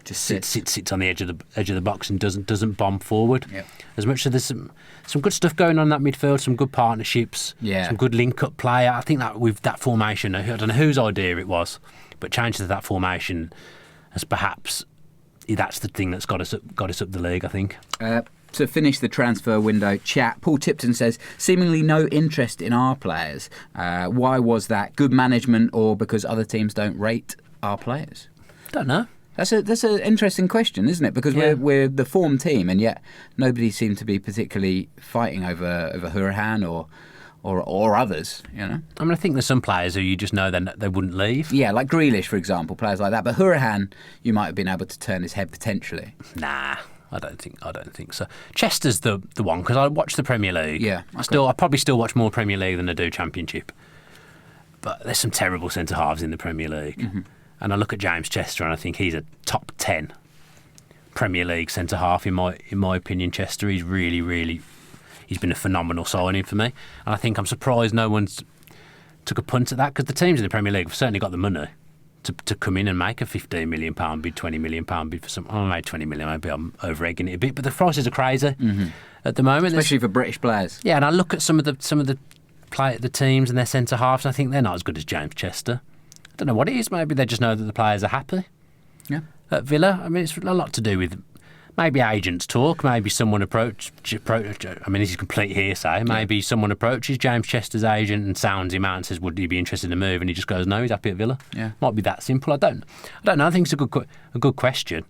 just sits on the edge of the box and doesn't bomb forward. Yep. As much as there's some good stuff going on in that midfield, some good partnerships, some good link-up play. I think that with that formation, I don't know whose idea it was, but change to that formation has perhaps that's the thing that's got us up the league, I think. To finish the transfer window chat, Paul Tipton says, seemingly no interest in our players. Why was that? Good management or because other teams don't rate our players? Don't know. That's an interesting question, isn't it? Because we're the form team, and yet nobody seemed to be particularly fighting over Hurahan or others, you know? I mean, I think there's some players who you just know they wouldn't leave. Yeah, like Grealish, for example, players like that. But Hurahan, you might have been able to turn his head potentially. Nah. I don't think so. Chester's the one, because I watch the Premier League. Yeah, okay. I probably still watch more Premier League than I do Championship. But there's some terrible centre halves in the Premier League, and I look at James Chester and I think he's a top 10 Premier League centre half in my opinion. Chester, he's he's been a phenomenal signing for me, and I think I'm surprised no one's took a punt at that, because the teams in the Premier League have certainly got the money to come in and make a £15 million bid, £20 million bid for some. I made £20 million. Maybe I'm over-egging it a bit, but the prices are crazy at the moment, especially for British players. Yeah, and I look at some of the teams and their centre halves, and I think they're not as good as James Chester. I don't know what it is. Maybe they just know that the players are happy. Yeah. At Villa, I mean, it's a lot to do with maybe agents talk. Maybe someone approach. I mean, this is complete hearsay. Maybe someone approaches James Chester's agent and sounds him out and says, "Would he be interested in a move?" And he just goes, "No, he's happy at Villa." Yeah. Might be that simple. I don't know. I think it's a good question.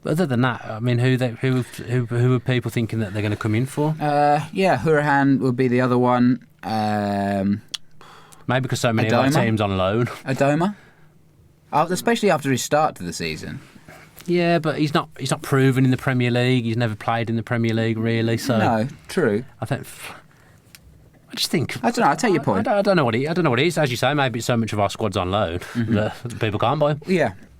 But other than that, I mean, who are people thinking that they're going to come in for? Hurahan would be the other one. Maybe because so many of our teams on loan. Adoma, especially after his start to the season. Yeah, but he's not proven in the Premier League. He's never played in the Premier League, really. So no, true. I just think I don't know. I take your point. I don't know what it is. As you say, maybe it's so much of our squad's on loan that people can't buy.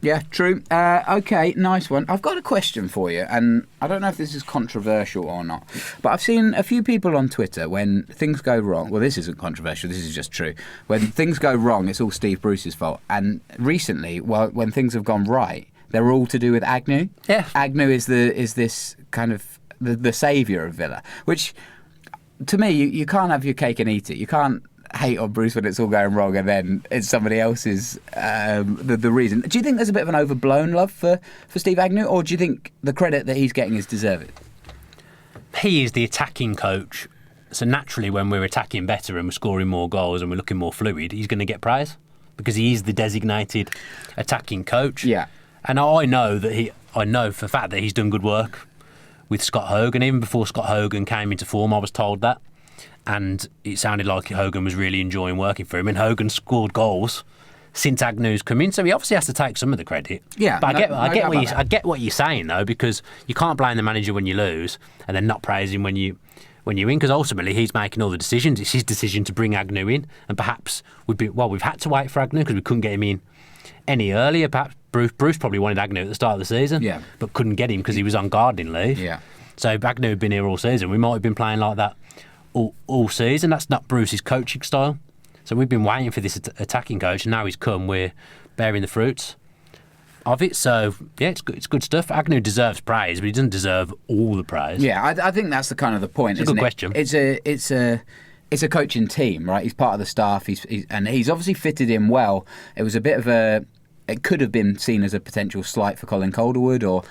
Yeah, true. Okay, nice one. I've got a question for you, and I don't know if this is controversial or not, but I've seen a few people on Twitter when things go wrong. Well, this isn't controversial. This is just true. When things go wrong, it's all Steve Bruce's fault. And recently, when things have gone right, they're all to do with Agnew. Yeah, Agnew is this kind of the saviour of Villa, which to me you can't have your cake and eat it. You can't hate on Bruce when it's all going wrong and then it's somebody else's the reason. Do you think there's a bit of an overblown love for Steve Agnew, or do you think the credit that he's getting is deserved? He is the attacking coach, so naturally when we're attacking better and we're scoring more goals and we're looking more fluid, he's going to get praise because he is the designated attacking coach. Yeah. And I know for a fact that he's done good work with Scott Hogan. Even before Scott Hogan came into form, I was told that. And it sounded like Hogan was really enjoying working for him. And Hogan scored goals since Agnew's come in, so he obviously has to take some of the credit. Yeah, but I get what you're saying though, because you can't blame the manager when you lose and then not praise him when you win, because ultimately he's making all the decisions. It's his decision to bring Agnew in, and perhaps we've had to wait for Agnew because we couldn't get him in any earlier. Perhaps Bruce probably wanted Agnew at the start of the season, but couldn't get him because he was on gardening leave. Yeah. So if Agnew had been here all season, we might have been playing like that all season. That's not Bruce's coaching style. So we've been waiting for this attacking coach, and now he's come. We're bearing the fruits of it. So yeah, it's good stuff. Agnew deserves praise, but he doesn't deserve all the praise. Yeah, I think that's the kind of the point. It's a good question. It's a coaching team, right? He's part of the staff. He's obviously fitted in well. It was a bit of it could have been seen as a potential slight for Colin Calderwood or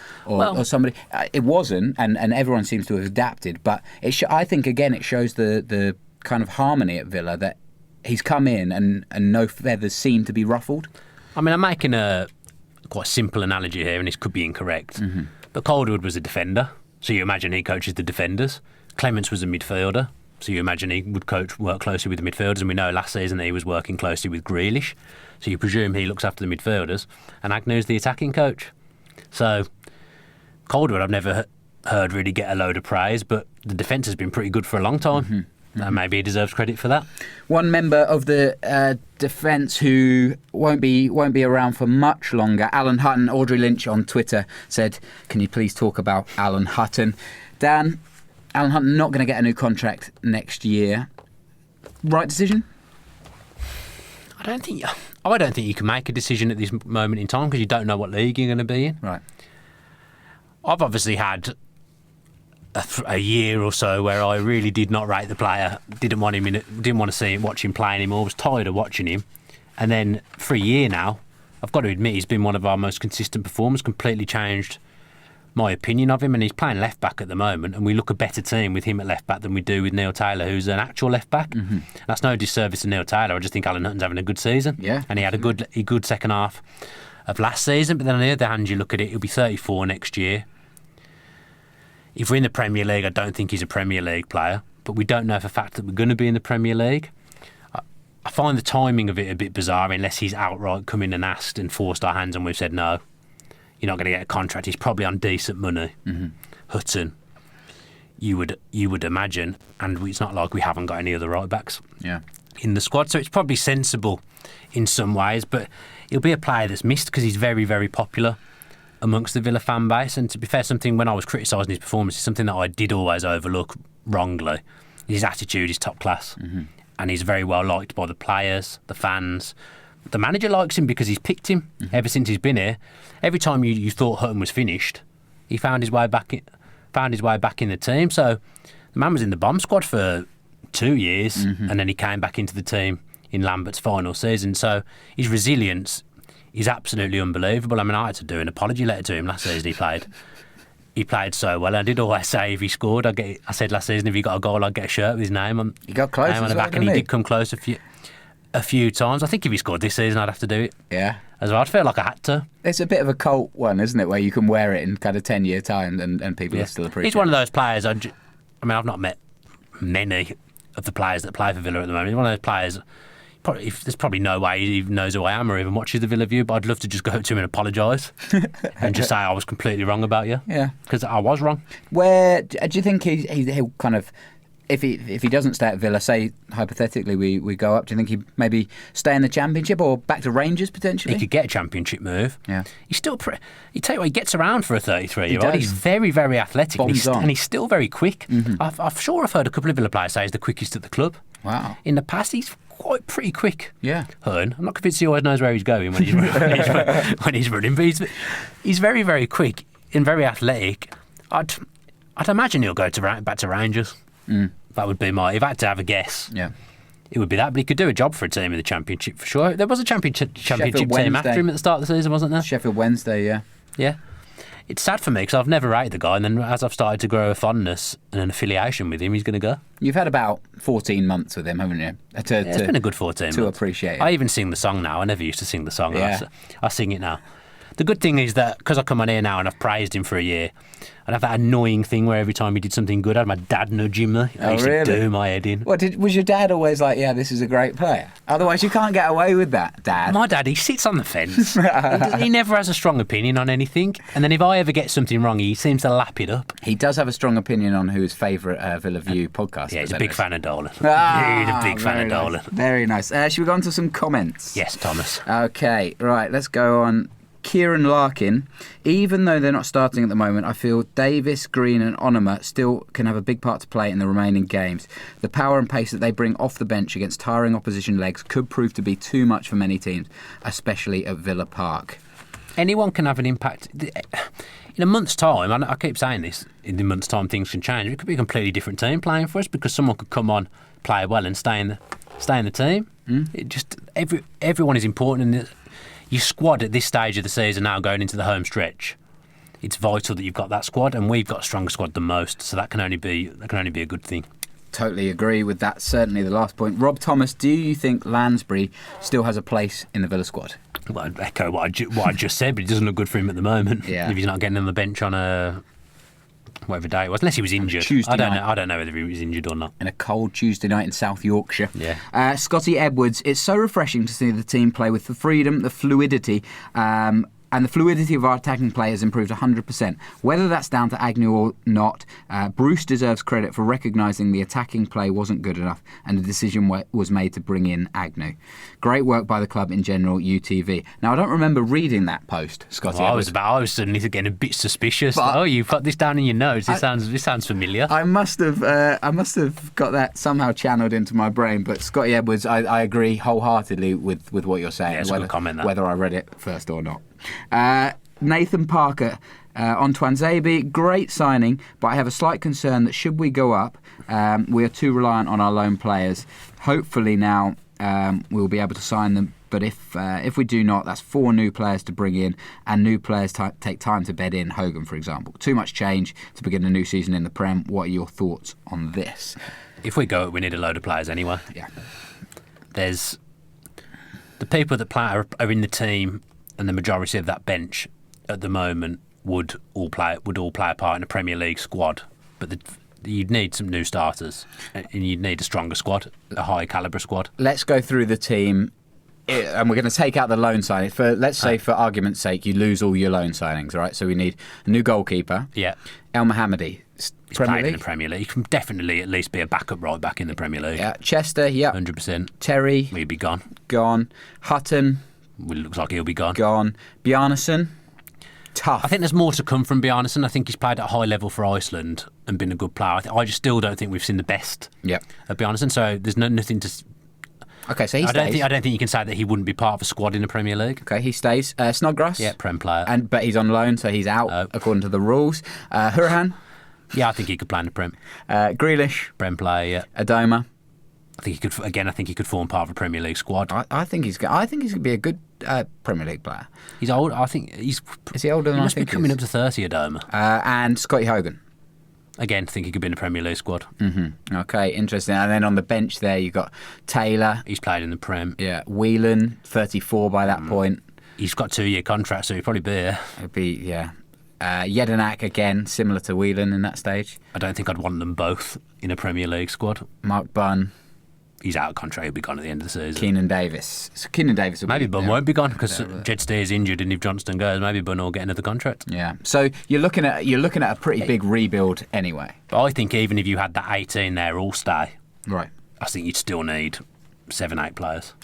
somebody. It wasn't, and everyone seems to have adapted. But I think again it shows the kind of harmony at Villa that he's come in and no feathers seem to be ruffled. I mean, I'm making a quite simple analogy here, and this could be incorrect. Mm-hmm. But Calderwood was a defender, so you imagine he coaches the defenders. Clements was a midfielder, so you imagine he would work closely with the midfielders. And we know last season that he was working closely with Grealish, so you presume he looks after the midfielders. And Agnew's the attacking coach. So Calderwood, I've never heard really get a load of praise, but the defence has been pretty good for a long time. Mm-hmm. And maybe he deserves credit for that. One member of the defence who won't be around for much longer, Alan Hutton. Audrey Lynch on Twitter said, "Can you please talk about Alan Hutton?" Dan, Alan Hutton not going to get a new contract next year. Right decision? I don't think you can make a decision at this moment in time because you don't know what league you're going to be in. Right. I've obviously had a year or so where I really did not rate the player, didn't want to watch him play anymore, was tired of watching him. And then for a year now, I've got to admit he's been one of our most consistent performers, completely changed my opinion of him, and he's playing left back at the moment, and we look a better team with him at left back than we do with Neil Taylor, who's an actual left back. Mm-hmm. That's no disservice to Neil Taylor. I just think Alan Hutton's having a good season. Yeah. And he had a good second half of last season. But then on the other hand, you look at it, he'll be 34 next year. If we're in the Premier League, I don't think he's a Premier League player, but we don't know for a fact that we're going to be in the Premier League. I find the timing of it a bit bizarre unless he's outright come in and asked and forced our hands and we've said no. You're not going to get a contract. He's probably on decent money. Mm-hmm. Hutton, you would imagine, and it's not like we haven't got any other right backs in the squad. So it's probably sensible in some ways, but he'll be a player that's missed because he's very, very popular amongst the Villa fan base. And to be fair, something when I was criticising his performance, is something that I did always overlook wrongly. His attitude is top class, and he's very well liked by the players, the fans. The manager likes him because he's picked him ever since he's been here. Every time you thought Hutton was finished, he found his way back in the team. So the man was in the bomb squad for 2 years, and then he came back into the team in Lambert's final season. So his resilience is absolutely unbelievable. I mean, I had to do an apology letter to him last season. He played so well. I did always say if he scored, I said last season if he got a goal, I'd get a shirt with his name on. He got close on the back, and he did come close a few times. I think if he scored this season, I'd have to do it. Yeah. As well, I'd feel like I had to. It's a bit of a cult one, isn't it, where you can wear it in kind of 10-year time and people will still appreciate it. He's one of those players, I mean, I've not met many of the players that play for Villa at the moment. He's one of those players, there's probably no way he even knows who I am or even watches the Villa View, but I'd love to just go up to him and apologise and just say I was completely wrong about you. Yeah. Because I was wrong. Where do you think he'll kind of... If he doesn't stay at Villa, say hypothetically we go up, do you think he'd maybe stay in the Championship or back to Rangers potentially? He could get a Championship move. Yeah. He's still you tell you what, he gets around for a 33-year-old. He's very, very athletic and he's still very quick. Mm-hmm. I've heard a couple of Villa players say he's the quickest at the club. Wow. In the past, he's pretty quick. Yeah. Hutton. I'm not convinced he always knows where he's going when he's running, but he's very, very quick and very athletic. I'd imagine he'll go back to Rangers. That would be if I had to have a guess. Yeah. It would be that, but he could do a job for a team in the Championship for sure. There was a Championship team Wednesday. after him at the start of the season, wasn't there? Sheffield Wednesday, yeah. Yeah. It's sad for me because I've never rated the guy, and then as I've started to grow a fondness and an affiliation with him, he's going to go. You've had about 14 months with him, haven't you? It's been a good 14 months. To appreciate it. I even sing the song now. I never used to sing the song. Yeah. I sing it now. The good thing is that because I come on here now and I've praised him for a year, I'd have that annoying thing where every time he did something good, I had my dad nudging me. I used to do my head in. Was your dad always like, yeah, this is a great player? Otherwise, you can't get away with that, Dad. My dad, he sits on the fence. he never has a strong opinion on anything. And then if I ever get something wrong, he seems to lap it up. He does have a strong opinion on who his favourite Villa View podcast is. Yeah, he's a big fan of Dolan. He's a big fan of Dolan. Very nice. Should we go on to some comments? Yes, Thomas. Okay, right, let's go on. Kieran Larkin, even though they're not starting at the moment, I feel Davis, Green and Onoma still can have a big part to play in the remaining games. The power and pace that they bring off the bench against tiring opposition legs could prove to be too much for many teams, especially at Villa Park. Anyone can have an impact. In a month's time, I keep saying this, in a month's time things can change. It could be a completely different team playing for us because someone could come on, play well and stay in the team. It just everyone is important in your squad at this stage of the season now going into the home stretch. It's vital that you've got that squad, and we've got a stronger squad than most, so that can only be a good thing. Totally agree with that. Certainly the last point. Rob Thomas, do you think Lansbury still has a place in the Villa squad? Well, I'd echo what I just said, but it doesn't look good for him at the moment. Yeah. If he's not getting on the bench on a whatever day it was, unless he was injured. I don't know whether he was injured or not. In a cold Tuesday night in South Yorkshire. Yeah. Scotty Edwards, it's so refreshing to see the team play with the freedom, the fluidity, and the fluidity of our attacking play has improved 100%. Whether that's down to Agnew or not, Bruce deserves credit for recognising the attacking play wasn't good enough and the decision was made to bring in Agnew. Great work by the club in general, UTV. Now, I don't remember reading that post, Scotty. I was suddenly getting a bit suspicious. But, you've got this down in your notes. This sounds familiar. I must have got that somehow channeled into my brain. But Scotty Edwards, I agree wholeheartedly with what you're saying. Yeah, it's a good comment, that. Whether I read it first or not. Nathan Parker on Twanzebe, great signing, but I have a slight concern that should we go up, we are too reliant on our loan players. Hopefully now we'll be able to sign them But if we do not, that's 4 new players to bring in, and new players take time to bed in. Hogan, for example. Too much change to begin a new season in the Prem. What are your thoughts on this? If we go, we need a load of players anyway. Yeah. There's the people that are in the team, and the majority of that bench at the moment would all play a part in a Premier League squad. But you'd need some new starters, and you'd need a stronger squad, a high calibre squad. Let's go through the team. And we're going to take out the loan signing. Let's say, for argument's sake, you lose all your loan signings, right? So we need a new goalkeeper. Yeah. El Mohammadi, He's played in the Premier League. He can definitely at least be a backup right back in the Premier League. Yeah. Chester, yeah. 100%. Terry. He'll be gone. Gone. Hutton. Well, it looks like he'll be gone. Gone. Bjarnason. Tough. I think there's more to come from Bjarnason. I think he's played at a high level for Iceland and been a good player. I just still don't think we've seen the best of Bjarnason. So there's nothing to... Okay, so he stays. I don't think you can say that he wouldn't be part of a squad in the Premier League. Okay, he stays. Snodgrass? Yeah, Prem player. But he's on loan, so he's out, according to the rules. Hurahan? Yeah, I think he could play in the Prem. Grealish? Prem player, yeah. Adoma? I think he could. Again, I think he could form part of a Premier League squad. I think he's going to be a good Premier League player. He's old. I think he's... Is he older than I must think be coming he up to 30, Adoma. And Scotty Hogan? Again, I think he could be in the Premier League squad. Mm-hmm. Okay, interesting. And then on the bench there, you've got Taylor. He's played in the Prem. Yeah, Whelan, 34 by that point. He's got a 2-year contract, so he'll probably be here. It'd be, yeah. Jedinak, again, similar to Whelan in that stage. I don't think I'd want them both in a Premier League squad. Mark Bunn. He's out of contract. He'll be gone at the end of the season. Keenan Davis. So Keenan Davis will maybe Bunn won't be gone because Jed Steer's injured, and if Johnston goes, maybe Bunn will get another contract. Yeah. So you're looking at a pretty big rebuild anyway. But I think even if you had that 18 there all stay, right, I think you'd still need 7-8 players.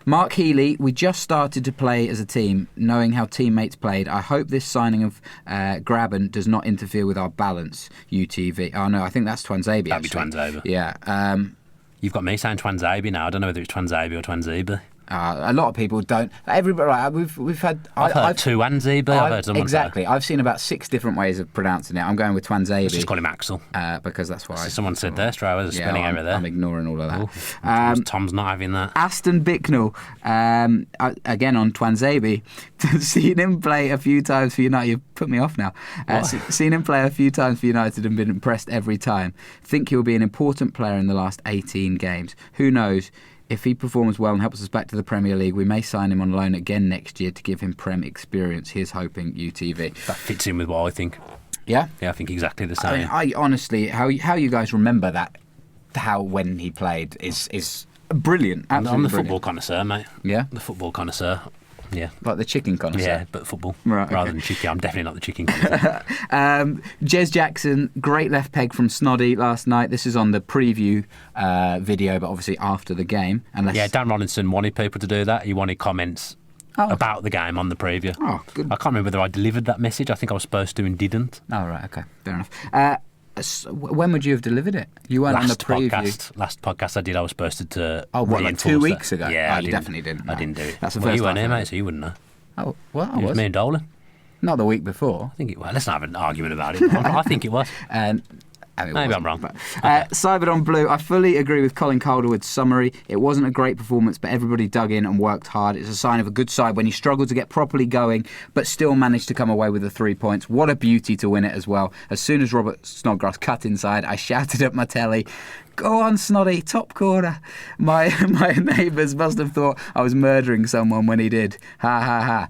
Mark Healy, we just started to play as a team, knowing how teammates played. I hope this signing of Graben does not interfere with our balance. UTV. Oh no, I think that's Twanzebe. That'd be Twanzebe. Yeah. You've got me saying Twanzebe now. I don't know whether it's Twanzebe or Twanzebe. A lot of people don't. Everybody, we've had. I've heard Twanzebe. I've heard someone exactly. say. I've seen about 6 different ways of pronouncing it. I'm going with Twanzebe. Let's just call him Axel. Because that's why. Someone said there straight away. There's a spelling error there. I'm ignoring all of that. Tom's not having that. Aston Bicknell, again on Twanzebe. Seen him play a few times for United. You've put me off now. Seen him play a few times for United and been impressed every time. Think he'll be an important player in the last 18 games. Who knows? If he performs well and helps us back to the Premier League, we may sign him on loan again next year to give him Prem experience. Here's hoping, UTV. That fits in with what I think. Yeah? Yeah, I think exactly the same. I honestly, how you guys remember that, when he played, is brilliant. Absolutely I'm the brilliant. football connoisseur, mate. Yeah? The football connoisseur. Yeah. Like the chicken connoisseur? Yeah, but football. Right, rather than chicken. I'm definitely not the chicken connoisseur. Jez Jackson, great left peg from Snoddy last night. This is on the preview video, but obviously after the game. Yeah, Dan Rolinson wanted people to do that. He wanted comments about the game on the preview. Oh, good. I can't remember whether I delivered that message. I think I was supposed to and didn't. Oh, right, okay. Fair enough. When would you have delivered it? You weren't on the preview. Last podcast I did, I was supposed to. Oh, what, like 2 weeks ago? Yeah, you definitely didn't. I didn't do it. That's the well, first you weren't here, time. mate, so you wouldn't know. Oh, well, I It was me and Dolan. Not the week before. I think it was. Let's not have an argument about it. I think it was. Maybe I'm wrong. Cyberdon Blue, I fully agree with Colin Calderwood's summary. It wasn't a great performance, but everybody dug in and worked hard. It's a sign of a good side when you struggle to get properly going, but still manage to come away with the 3 points. What a beauty to win it as well. As soon as Robert Snodgrass cut inside, I shouted at my telly, "Go on, Snoddy, top corner." My neighbours must have thought I was murdering someone when he did. Ha ha ha.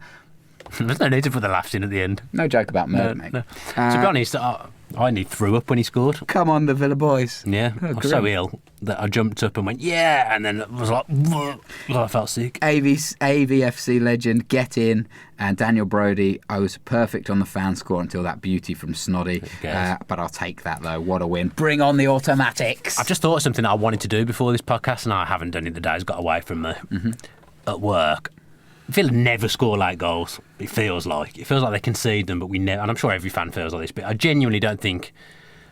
There's no need to put the laughs in at the end. No joke about murder, mate. No. To be honest, I nearly threw up when he scored. Come on, the Villa boys. Yeah, I was so ill that I jumped up and went, yeah, and then it was like, I felt sick. AVFC legend, get in, and Daniel Brody, I was perfect on the fan score until that beauty from Snoddy. But I'll take that, though. What a win. Bring on the automatics. I've just thought of something that I wanted to do before this podcast, and I haven't done it. The day's got away from me. At work. Villa never score late goals. It feels like they concede them, but we never. And I'm sure every fan feels like this. But I genuinely don't think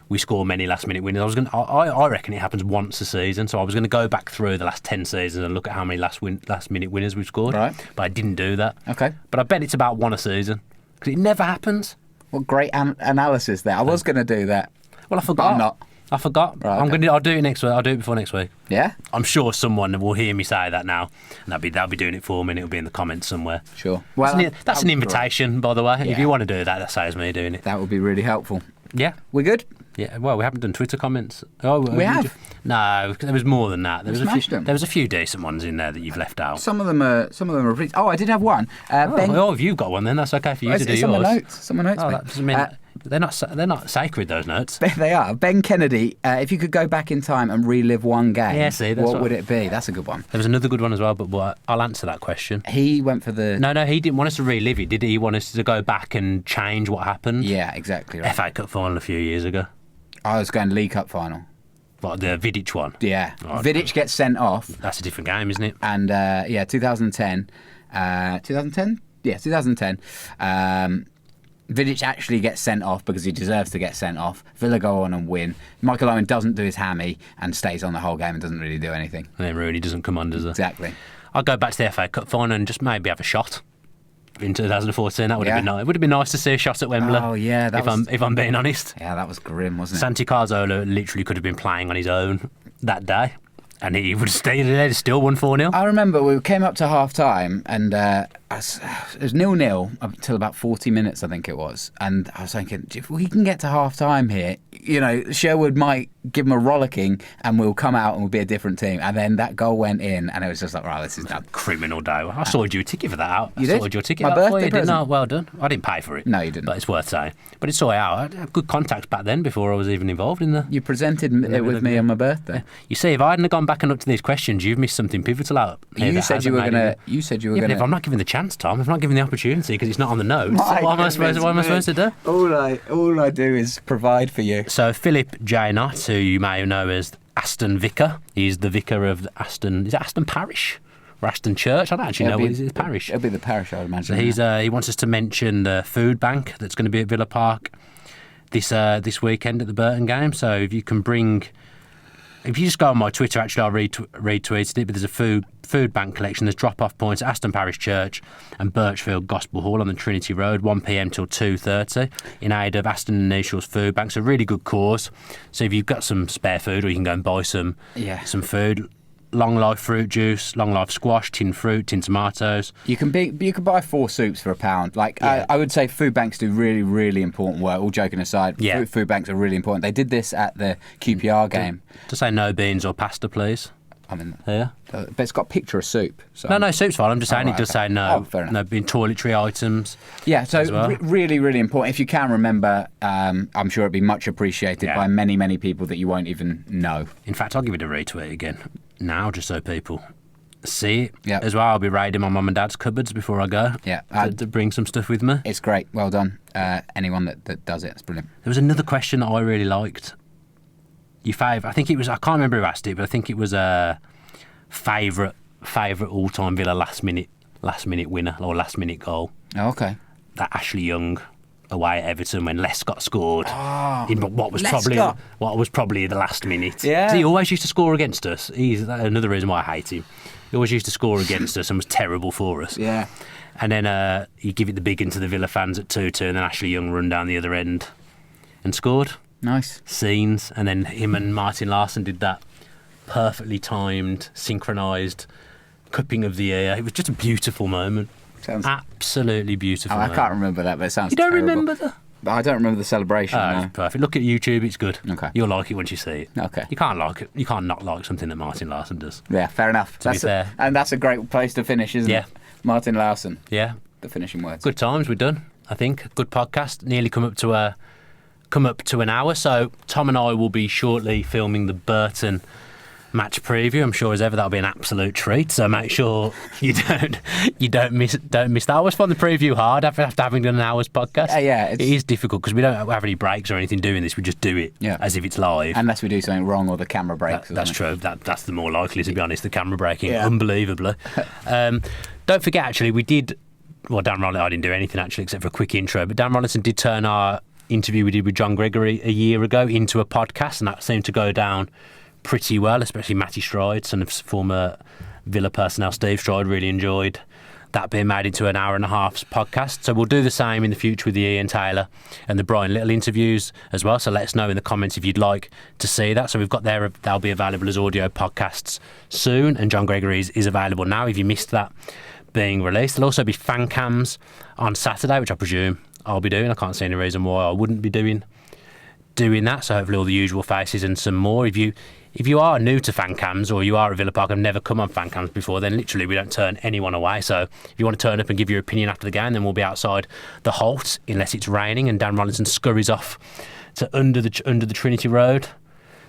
we score many last-minute winners. I reckon it happens once a season. So I was going to go back through the last 10 seasons and look at how many last-minute winners we've scored. Right. But I didn't do that. Okay. But I bet it's about one a season because it never happens. What great analysis there. I was going to do that. Well, I forgot. But I'm not. I forgot. Right, okay. I'll do it next week. I'll do it before next week. Yeah? I'm sure someone will hear me say that now, and they'll be doing it for me, and it'll be in the comments somewhere. Sure. That's an invitation, by the way. Yeah. If you want to do that, that saves me doing it. That would be really helpful. Yeah. We good? Yeah. Well, we haven't done Twitter comments. Oh, We have? No, there was more than that. Smashed them. There was a few decent ones in there that you've left out. Some of them are pretty... Oh, I did have one. If you've got one, then that's okay for you to do it's yours. on my notes. It's on my notes, Oh, mate. that doesn't mean they're not sacred, those notes. They are. Ben Kennedy, if you could go back in time and relive one game, Yeah, see, that's what would it be? That's a good one. There was another good one as well, but I'll answer that question. He went for the... No, he didn't want us to relive it, did he? He wanted us to go back and change what happened. Yeah, exactly right. FA Cup final a few years ago. I was going League Cup final. Like the Vidic one. Yeah. Oh, Vidic gets sent off. That's a different game, isn't it? And, 2010. 2010? Yeah, 2010. Vidic actually gets sent off because he deserves to get sent off. Villa go on and win. Michael Owen doesn't do his hammy and stays on the whole game and doesn't really do anything. And then Rooney doesn't come on, does he? Exactly. I'll go back to the FA Cup final and just maybe have a shot. In 2014, that would have been nice. It would have been nice to see a shot at Wembley. Oh, yeah. If I'm being honest. Yeah, that was grim, wasn't it? Santi Cazorla literally could have been playing on his own that day, and he would have still won 4-0. I remember we came up to half time and it was 0-0 up until about 40 minutes, I think it was. And I was thinking, if we can get to half time here, Sherwood might give them a rollicking and we'll come out and we'll be a different team. And then that goal went in and it was just like, right, this is done. Criminal day. I sorted you a ticket for that out. You did? Sorted your ticket My out for birthday you, didn't present. I? Well done. I didn't pay for it. No, you didn't. But it's worth saying. But it's sorted out. I had good contacts back then before I was even involved in the... You presented it with me on my birthday. You see, if I hadn't have gone back and looked at these questions, you've missed something pivotal out. You said you were going to... You said you were Yeah, going but if I'm not given the chance, Tom, if I'm not given the opportunity because it's not on the notes, what am I supposed to do? All I do is provide for you. So Philip J. Knott, who you may know as Aston Vicar, he's the vicar of Aston... Is it Aston Parish? Or Aston Church? I don't actually know what it is. Parish. It'll be the parish, I would imagine. So he wants us to mention the food bank that's going to be at Villa Park this weekend at the Burton game. So if you can bring... If you just go on my Twitter, actually, I'll retweeted it, but there's a food bank collection. There's drop-off points at Aston Parish Church and Birchfield Gospel Hall on the Trinity Road, 1pm till 2:30, in aid of Aston Initials Food Bank. It's a really good cause. So if you've got some spare food, or you can go and buy some food, long life fruit juice, long life squash, tinned fruit, tinned tomatoes. You can buy 4 soups for £1. Like Yeah. I would say, food banks do really, really important work. All joking aside, Yeah. food banks are really important. They did this at the QPR game. Just say no beans or pasta, please. I mean, Yeah. but it's got a picture of soup. So. No, soup's fine. I'm just saying right, it does okay. say no. Oh, fair enough. No being toiletry items. Yeah, so as well. really, really important. If you can remember, I'm sure it'd be much appreciated Yeah. by many, many people that you won't even know. In fact, I'll give it a retweet again now, just so people see it. Yeah. As well, I'll be raiding my mum and dad's cupboards before I go. Yeah. To bring some stuff with me. It's great. Well done. Anyone that does it, it's brilliant. There was another question that I really liked. Your favourite? I think it was. I can't remember who asked it, but I think it was a favourite all-time Villa last minute winner or last minute goal. Oh, okay. That Ashley Young away at Everton when Lescott scored in what was Lescott. probably the last minute. Yeah. So he always used to score against us. He's another reason why I hate him. He always used to score against us and was terrible for us. Yeah. And then he give it the big one to the Villa fans at 2-2, and then Ashley Young run down the other end and scored. Nice. Scenes, and then him and Martin Larsson did that perfectly timed, synchronised cupping of the ear. It was just a beautiful moment. Sounds. Absolutely beautiful. Oh, I moment. can't remember that, but it sounds. You don't terrible. remember that? I don't remember the celebration. Oh, no. it's perfect. Look at YouTube, it's good. Okay. You'll like it once you see it. Okay. You can't like it. You can't not like something that Martin Larsson does. Yeah, fair enough. To be fair. And that's a great place to finish, isn't Yeah. it? Martin Larsson, Yeah. the finishing words. Good times, we're done, I think. Good podcast. Nearly come up to an hour. So Tom and I will be shortly filming the Burton match preview. I'm sure as ever that'll be an absolute treat. So make sure you don't miss that. I always find the preview hard after having done an hour's podcast. Yeah, it is difficult because we don't have any breaks or anything doing this. We just do it as if it's live. Unless we do something wrong or the camera breaks. That's true. That's the more likely, to be honest. The camera breaking, Yeah. unbelievably. Don't forget, actually, we did. Well, Dan Rolinson, I didn't do anything actually except for a quick intro. But Dan Rolinson did turn our interview we did with John Gregory a year ago into a podcast, and that seemed to go down pretty well, especially Matty Stride, son of former Villa personnel Steve Stride, really enjoyed that being made into an hour and a half podcast. So we'll do the same in the future with the Ian Taylor and the Brian Little interviews as well. So let us know in the comments if you'd like to see that. So we've got they'll be available as audio podcasts soon, and John Gregory's is available now if you missed that being released. There'll also be fan cams on Saturday, which I presume I'll be doing. I can't see any reason why I wouldn't be doing that. So hopefully all the usual faces and some more. If you are new to fan cams, or you are at Villa Park and never come on fan cams before, then literally we don't turn anyone away. So if you want to turn up and give your opinion after the game, then we'll be outside the Holt unless it's raining and Dan Rolinson scurries off to under the Trinity Road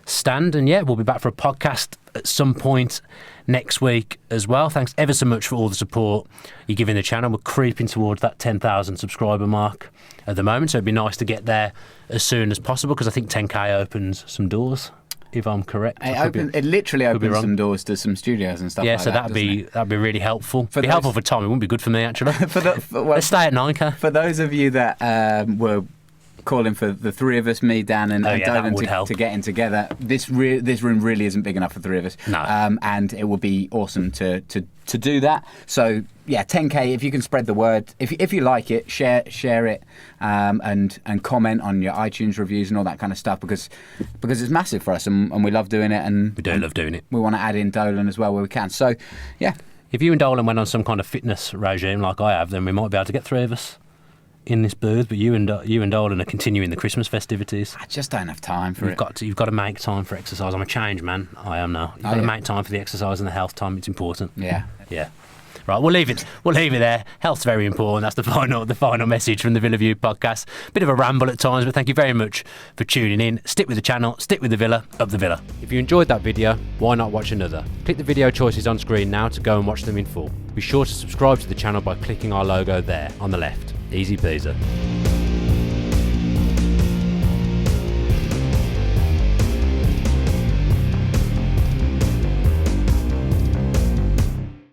stand. And yeah, we'll be back for a podcast at some point next week as well. Thanks ever so much for all the support you're giving the channel. We're creeping towards that 10,000 subscriber mark at the moment, so it'd be nice to get there as soon as possible, because I think 10k opens some doors, if I'm correct. It literally opens some doors to some studios and stuff. Yeah, like so that'd be really helpful. It'd be helpful for Tom. It wouldn't be good for me actually. Let's stay at 9k. For those of you that were calling for the three of us, me, Dan, and Dolan to get in together, this room really isn't big enough for three of us. No. And it would be awesome to do that. So yeah, 10k. If you can spread the word, if you like it, share it, and comment on your iTunes reviews and all that kind of stuff, because it's massive for us, and we love doing it, and we do love doing it. We want to add in Dolan as well where we can. So yeah, if you and Dolan went on some kind of fitness regime like I have, then we might be able to get three of us in this booth. But you and Dolan are continuing the Christmas festivities. I just don't have time for it. You've got to make time for exercise. I'm a changed man. I am now. You've got to make time for the exercise and the health time. It's important. Yeah. Right, we'll leave it there. Health's very important. That's the final message from the Villa View podcast. Bit of a ramble at times, but thank you very much for tuning in. Stick with the channel, stick with the Villa, up the Villa. If you enjoyed that video, why not watch another? Click the video choices on screen now to go and watch them in full. Be sure to subscribe to the channel by clicking our logo there on the left. Easy peasy.